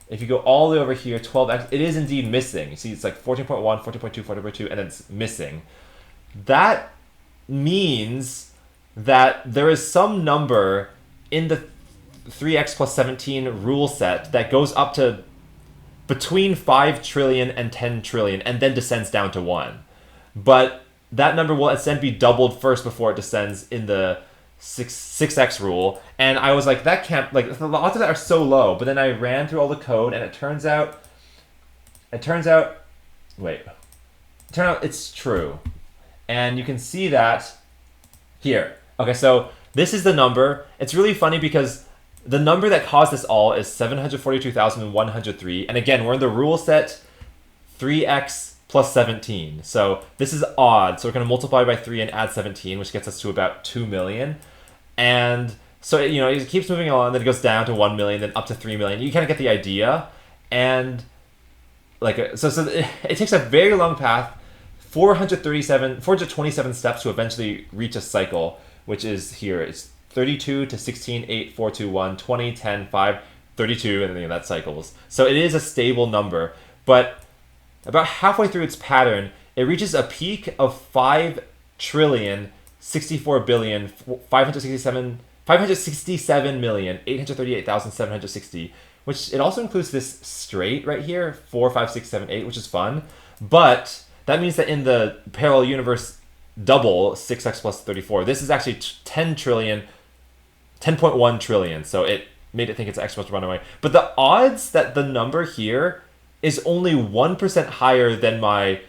if you go all the way over here, 12x, it is indeed missing. You see, it's like 14.1, 14.2, 14.2, and then it's missing. That means that there is some number in the 3x plus 17 rule set that goes up to between 5 trillion and 10 trillion and then descends down to 1. But that number will then be doubled first before it descends in the 6x rule. And I was like, that can't, like, the odds of that are so low. But then I ran through all the code and it turns out it's true. And you can see that here. Okay, so this is the number. It's really funny because the number that caused this all is 742,103. And again, we're in the rule set 3x plus 17. So this is odd. So we're going to multiply by 3 and add 17, which gets us to about 2 million. And so, you know, it keeps moving on. Then it goes down to 1 million, then up to 3 million. You kind of get the idea. And like, so it takes a very long path. 427 steps to eventually reach a cycle, which is here. It's 32 to 16, 8, 4, 2, 1, 20, 10, 5, 32, and then that cycles. So it is a stable number, but about halfway through its pattern, it reaches a peak of 5 trillion, 64 billion, 567 million, 838,760, which it also includes this straight right here, 4, 5, 6, 7, 8, which is fun, but that means that in the parallel universe double, 6x plus 34, this is actually 10 trillion, 10.1 trillion. So it made it think it's an exponential runaway. But the odds that the number here is only 1% higher than my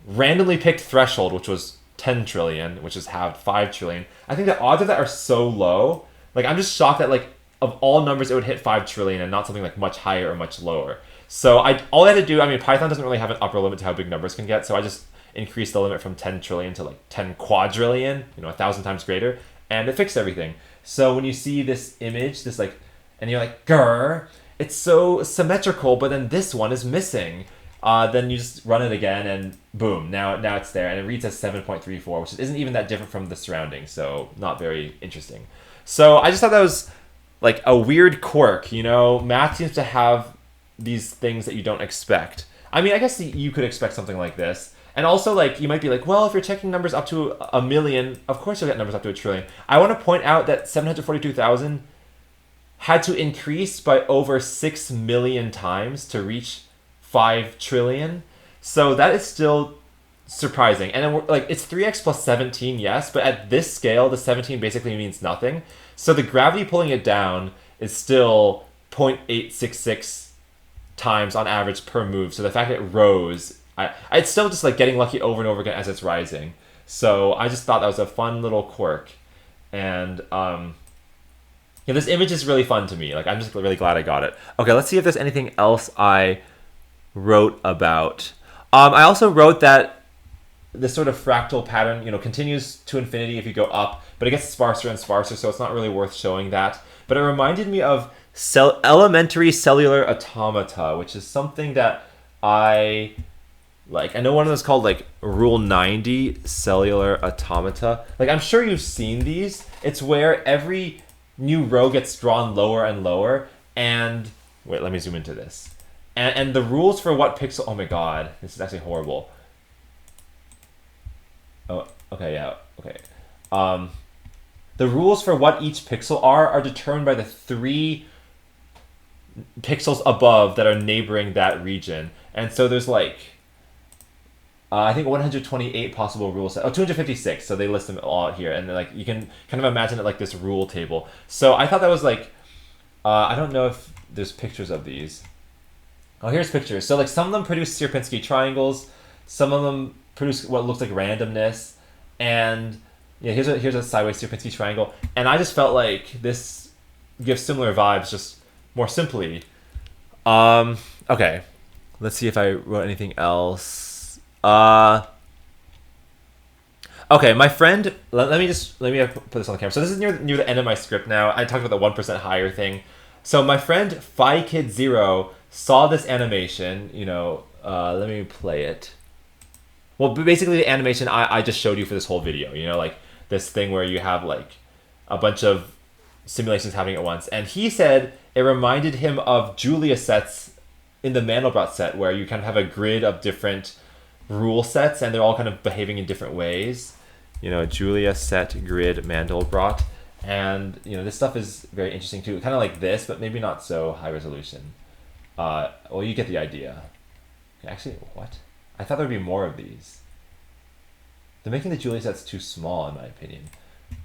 randomly picked threshold, which was 10 trillion, which is halved 5 trillion. I think the odds of that are so low. Like, I'm just shocked that, like, of all numbers, it would hit 5 trillion and not something like much higher or much lower. So all I had to do, I mean, Python doesn't really have an upper limit to how big numbers can get, so I just increased the limit from 10 trillion to like 10 quadrillion, 1,000 times greater, and it fixed everything. So when you see this image, this like, and you're like, grr, it's so symmetrical, but then this one is missing. Then you just run it again, and boom, now it's there, and it reads as 7.34, which isn't even that different from the surroundings, so not very interesting. So I just thought that was like a weird quirk, Math seems to have these things that you don't expect. I mean, I guess you could expect something like this. And also, like, you might be like, well, if you're checking numbers up to a million, of course you'll get numbers up to a trillion. I want to point out that 742,000 had to increase by over 6 million times to reach 5 trillion. So that is still surprising. And then it's 3x plus 17, yes, but at this scale, the 17 basically means nothing. So the gravity pulling it down is still 0.866 times on average per move. So the fact that it rose, it's still just like getting lucky over and over again as it's rising. So I just thought that was a fun little quirk. And this image is really fun to me. Like, I'm just really glad I got it. Okay, let's see if there's anything else I wrote about. I also wrote that this sort of fractal pattern, continues to infinity if you go up, but it gets sparser and sparser, so it's not really worth showing that. But it reminded me of elementary cellular automata, which is something that I like. I know one of those called like Rule 90 cellular automata. Like, I'm sure you've seen these. It's where every new row gets drawn lower and lower. And wait, let me zoom into this. And the rules for what pixel... Oh my god, this is actually horrible. Oh, okay, yeah, okay. The rules for what each pixel are determined by the 3 pixels above that are neighboring that region. And so there's like, I think 128 possible rule sets. Oh, 256. So they list them all out here. And like you can kind of imagine it like this rule table. So I thought that was like, I don't know if there's pictures of these. Oh, here's pictures. So like some of them produce Sierpinski triangles. Some of them produce what looks like randomness. And yeah, here's a sideways Sierpinski triangle. And I just felt like this gives similar vibes, just more simply. Okay. Let's see if I wrote anything else. Okay, my friend, let me put this on the camera. So this is near the end of my script now. I talked about the 1% higher thing. So my friend FiKid0 saw this animation, let me play it. Well, basically the animation I just showed you for this whole video, like this thing where you have like a bunch of simulations happening at once. And he said it reminded him of Julia sets in the Mandelbrot set, where you kind of have a grid of different rule sets and they're all kind of behaving in different ways. Julia set grid Mandelbrot. And, this stuff is very interesting too. Kind of like this, but maybe not so high resolution. Well, you get the idea. Actually, what? I thought there'd be more of these. They're making the Julia sets too small, in my opinion.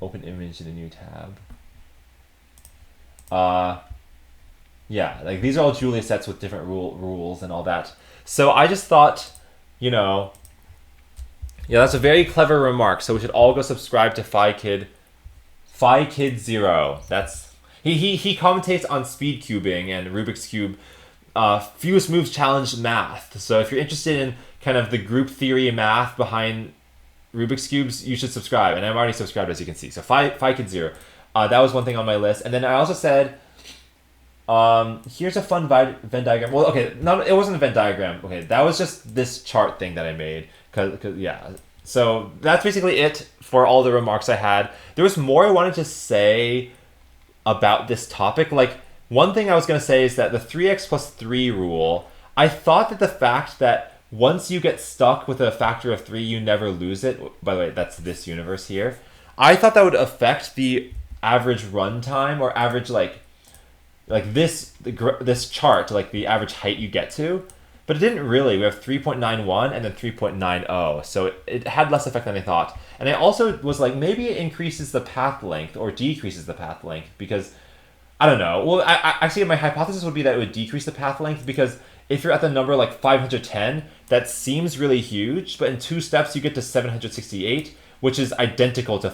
Open image in a new tab. Yeah, like these are all Julia sets with different rules and all that. So I just thought, yeah, that's a very clever remark. So we should all go subscribe to FiKid0. That's he commentates on speed cubing and Rubik's Cube, fewest moves challenge math. So if you're interested in kind of the group theory math behind Rubik's Cubes, you should subscribe. And I'm already subscribed, as you can see. So FiKid0. That was one thing on my list. And then I also said, here's a fun Venn diagram. Well, okay, no, it wasn't a Venn diagram. Okay, that was just this chart thing that I made. Cause yeah. So that's basically it for all the remarks I had. There was more I wanted to say about this topic. Like, one thing I was going to say is that the 3x plus 3 rule, I thought that the fact that once you get stuck with a factor of 3, you never lose it. By the way, that's this universe here. I thought that would affect the average runtime or average like this chart, like the average height you get to. But it didn't really. We have 3.91 and then 3.90. So it had less effect than I thought. And I also was like, maybe it increases the path length or decreases the path length because, I don't know. Well, actually, my hypothesis would be that it would decrease the path length because if you're at the number like 510, that seems really huge. But in 2 steps, you get to 768, which is identical to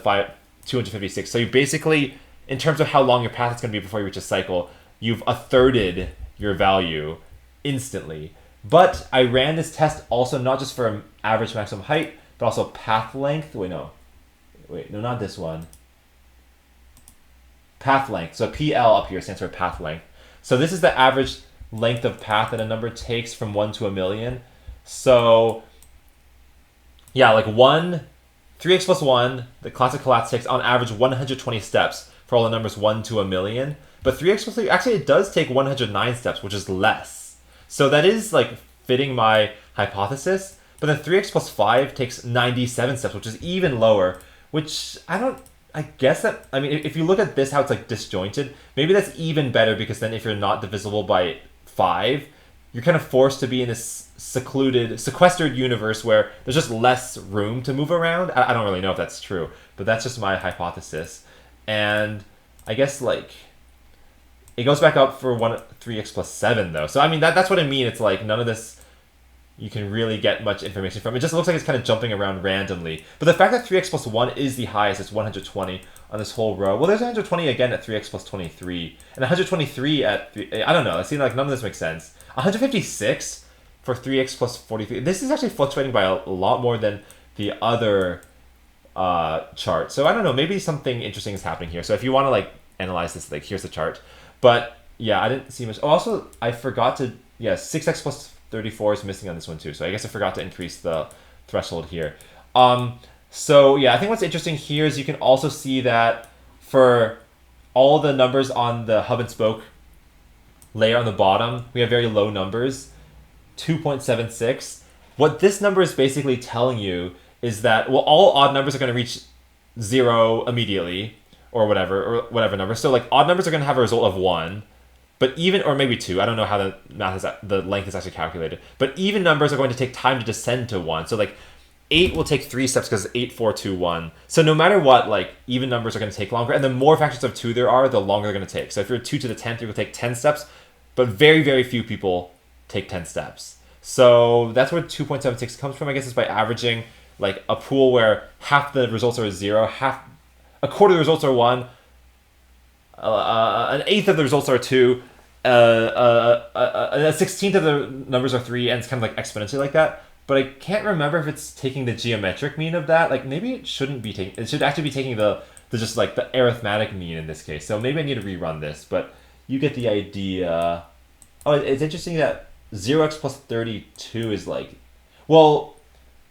256. So you basically, in terms of how long your path is going to be before you reach a cycle, you've a thirded your value instantly. But I ran this test also not just for average maximum height, but also path length. Wait, no, not this one. Path length. So PL up here stands for path length. So this is the average length of path that a number takes from 1 to a million. So yeah, like 3x plus 1, the classic Collatz takes on average 120 steps for all the numbers 1 to a million. But 3x plus 3, actually it does take 109 steps, which is less. So that is like fitting my hypothesis. But then 3x plus 5 takes 97 steps, which is even lower, which I guess that, I mean, if you look at this, how it's like disjointed, maybe that's even better because then if you're not divisible by 5, you're kind of forced to be in this sequestered universe where there's just less room to move around. I don't really know if that's true, but that's just my hypothesis. And I guess like, it goes back up for 3x plus 7 though. So I mean, that's what I mean. It's like none of this you can really get much information from. It just looks like it's kind of jumping around randomly. But the fact that 3x plus 1 is the highest, it's 120 on this whole row. Well, there's 120 again at 3x plus 23. And 123 at 3, I don't know. It seems like none of this makes sense. 156 for 3x plus 43. This is actually fluctuating by a lot more than the other chart. So I don't know. Maybe something interesting is happening here. So if you want to like analyze this, like here's the chart. But yeah, I didn't see much. Oh, also, I forgot to, 6x plus 34 is missing on this one too. So I guess I forgot to increase the threshold here. So yeah, I think what's interesting here is you can also see that for all the numbers on the hub and spoke layer on the bottom, we have very low numbers, 2.76. What this number is basically telling you is that, well, all odd numbers are going to reach 0 immediately, or whatever number. So like odd numbers are going to have a result of 1, But even, or maybe 2, I don't know how the length is actually calculated. But even numbers are going to take time to descend to 1. So like 8 will take 3 steps because 8, 4, 2, 1. So no matter what, like even numbers are going to take longer. And the more factors of 2 there are, the longer they're going to take. So if you're 2 to the 10th, you're going to take 10 steps. But very, very few people take 10 steps. So that's where 2.76 comes from. I guess it's by averaging like a pool where half the results are 0, a quarter of the results are 1, an eighth of the results are 2, a 16th of the numbers are 3, and it's kind of like exponentially like that. But I can't remember if it's taking the geometric mean of that. Like maybe it shouldn't be taking. It should actually be taking the just like the arithmetic mean in this case. So maybe I need to rerun this, but you get the idea. Oh, it's interesting that 0x plus 32 is like, well,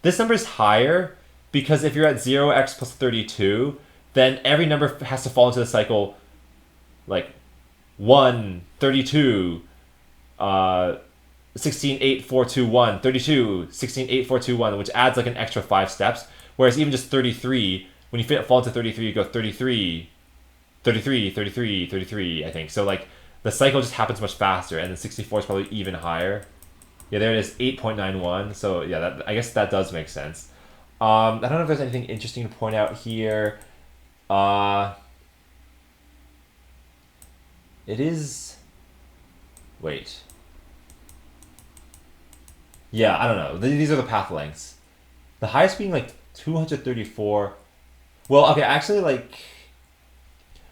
this number is higher because if you're at 0x plus 32, then every number has to fall into the cycle like 1, 32, 16, 8, 4, 2, 1, 32, 16, 8, 4, 2, 1, which adds like an extra 5 steps. Whereas even just 33, when you fall into 33, you go 33, 33, 33, 33, I think. So like the cycle just happens much faster, and then 64 is probably even higher. Yeah, there it is, 8.91. So yeah, I guess that does make sense. I don't know if there's anything interesting to point out here. It is... Wait. Yeah, I don't know. These are the path lengths. The highest being like 234. Well, okay, actually, like,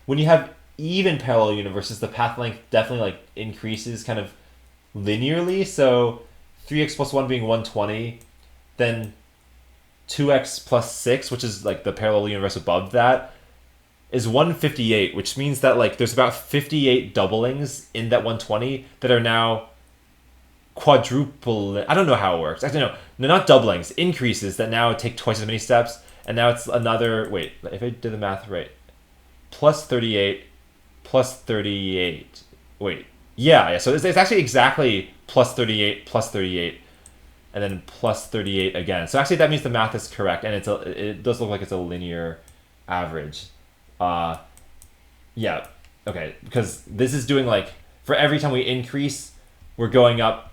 when you have even parallel universes, the path length definitely like increases kind of linearly. So 3x plus 1 being 120, then 2x plus 6, which is like the parallel universe above that, is 158, which means that like there's about 58 doublings in that 120 that are now quadruple. I don't know how it works. Actually, no, not doublings, increases that now take twice as many steps, and now it's another. Wait, if I did the math right, plus 38, plus 38. Wait, yeah. So it's actually exactly plus 38, plus 38, and then plus 38 again. So actually, that means the math is correct, and it does look like it's a linear average. Yeah, okay, because this is doing like, for every time we increase, we're going up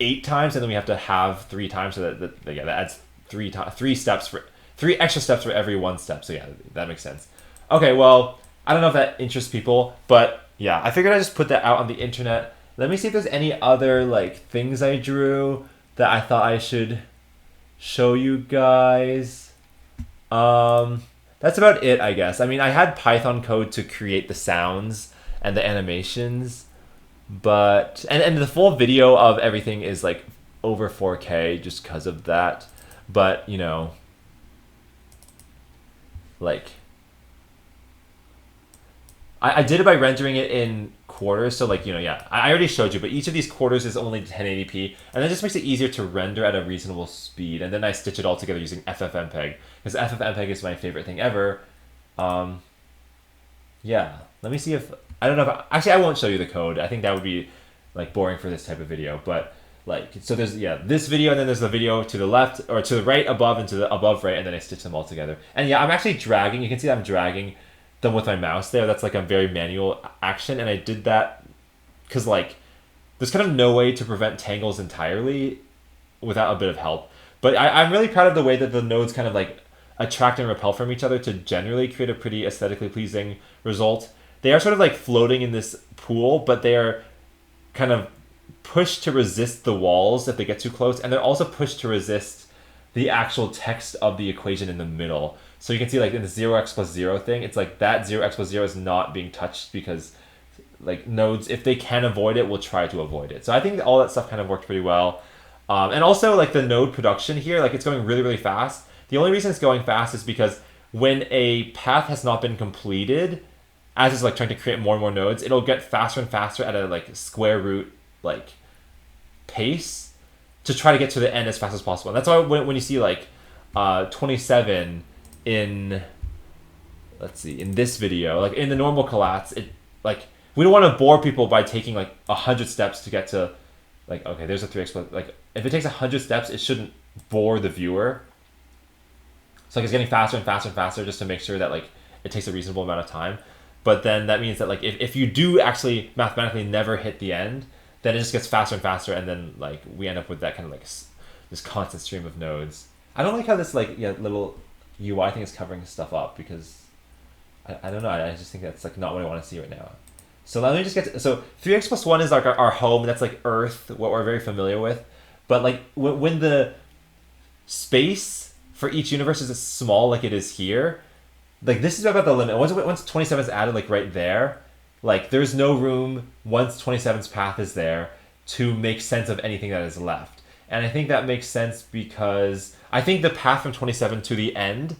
8 times, and then we have to have 3 times, so that adds 3 extra steps for every 1 step. So yeah, that makes sense. Okay, well, I don't know if that interests people, but yeah, I figured I'd just put that out on the internet. Let me see if there's any other like things I drew that I thought I should show you guys. That's about it, I guess. I mean, I had Python code to create the sounds and the animations, but and the full video of everything is like over 4K just because of that. But you know, like I did it by rendering it in quarters. So like, you know, yeah, I already showed you, but each of these quarters is only 1080p, and that just makes it easier to render at a reasonable speed. And then I stitch it all together using FFmpeg, because FFmpeg is my favorite thing ever. Yeah, let me see if, I don't know if, actually I won't show you the code. I think that would be like boring for this type of video, but like, so there's, yeah, this video, and then there's the video to the left, or to the right above, and to the above right, and then I stitch them all together. And yeah, I'm actually dragging, you can see that I'm dragging them with my mouse there. That's like a very manual action, and I did that because like there's kind of no way to prevent tangles entirely without a bit of help. But I'm really proud of the way that the nodes kind of like attract and repel from each other to generally create a pretty aesthetically pleasing result. They are sort of like floating in this pool, but they are kind of pushed to resist the walls if they get too close, and they're also pushed to resist the actual text of the equation in the middle. So you can see like in the 0x plus 0 thing, it's like that 0x plus 0 is not being touched because like nodes, if they can avoid it, will try to avoid it. So I think all that stuff kind of worked pretty well. And also like the node production here, like it's going really, really fast. The only reason it's going fast is because when a path has not been completed, as it's like trying to create more and more nodes, it'll get faster and faster at a like square root like pace to try to get to the end as fast as possible. And that's why when you see like 27 in, let's see, in this video, like in the normal Collatz, it like, we don't want to bore people by taking like 100 steps to get to like, okay, there's a 3x plus, like if it takes 100 steps, it shouldn't bore the viewer. So like it's getting faster and faster and faster just to make sure that like it takes a reasonable amount of time. But then that means that like if you do actually mathematically never hit the end, then it just gets faster and faster, and then like we end up with that kind of like this constant stream of nodes. I don't like how this like little UI thing is covering stuff up, because I don't know. I just think that's like not what I want to see right now. So let me just get so 3x plus 1 is like our home. That's like Earth, what we're very familiar with. But like when the space for each universe is as small like it is here, like this is about the limit. Once 27 is added like right there, like there's no room once 27's path is there to make sense of anything that is left. And I think that makes sense because I think the path from 27 to the end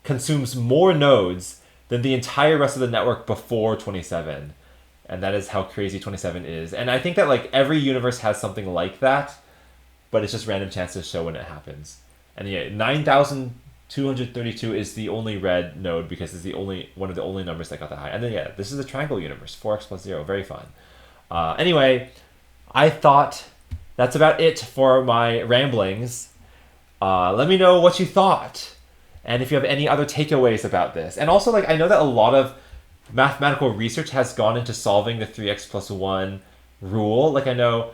consumes more nodes than the entire rest of the network before 27. And that is how crazy 27 is. And I think that like every universe has something like that, but it's just random chance to show when it happens. And yeah, 9,232 is the only red node because it's the only one of the only numbers that got that high. And then yeah, this is a triangle universe, 4x plus 0, very fun. Anyway, I thought that's about it for my ramblings. Let me know what you thought, and if you have any other takeaways about this. And also, like, I know that a lot of mathematical research has gone into solving the 3x plus 1 rule. Like, I know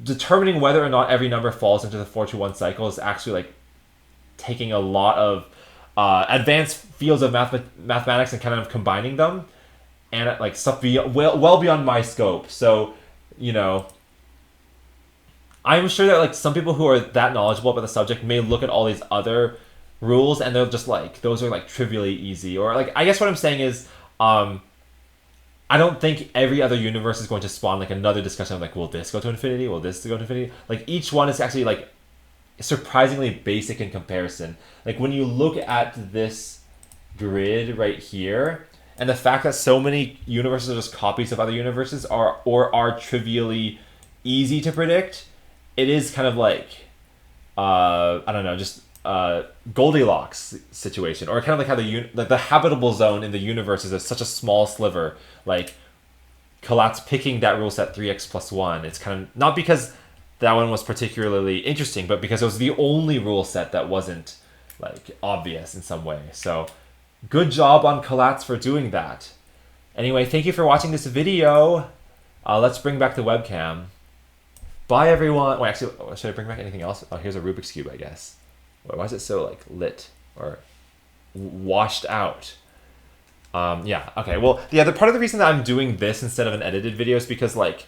determining whether or not every number falls into the 4-to-1 cycle is actually like taking a lot of advanced fields of mathematics and kind of combining them, and like stuff well beyond my scope. So, you know, I'm sure that like some people who are that knowledgeable about the subject may look at all these other rules and they're just like, those are like trivially easy. Or like, I guess what I'm saying is, I don't think every other universe is going to spawn like another discussion of like, will this go to infinity? Will this go to infinity? Like each one is actually like surprisingly basic in comparison. Like when you look at this grid right here, and the fact that so many universes are just copies of other universes are trivially easy to predict, it is kind of like, I don't know, just Goldilocks situation, or kind of like how the habitable zone in the universe is such a small sliver. Like Collatz picking that rule set 3x plus 1, it's kind of not because that one was particularly interesting, but because it was the only rule set that wasn't like obvious in some way. So good job on Collatz for doing that. Anyway, thank you for watching this video. Let's bring back the webcam. Bye everyone. Wait, actually, should I bring back anything else? Oh, here's a Rubik's Cube, I guess. Why is it so like lit or washed out? Yeah, okay. Well, yeah, the part of the reason that I'm doing this instead of an edited video is because like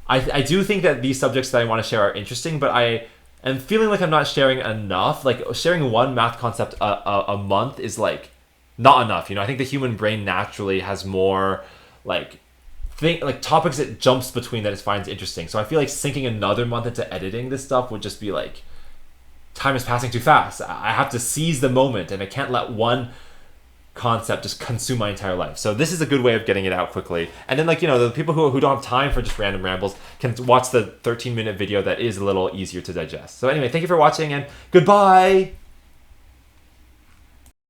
I do think that these subjects that I want to share are interesting, but I am feeling like I'm not sharing enough. Like sharing one math concept a month is like not enough. You know, I think the human brain naturally has more like topics it jumps between that it finds interesting. So I feel like sinking another month into editing this stuff would just be like, time is passing too fast. I have to seize the moment, and I can't let one concept just consume my entire life. So this is a good way of getting it out quickly. And then like, you know, the people who don't have time for just random rambles can watch the 13-minute video that is a little easier to digest. So anyway, thank you for watching, and goodbye.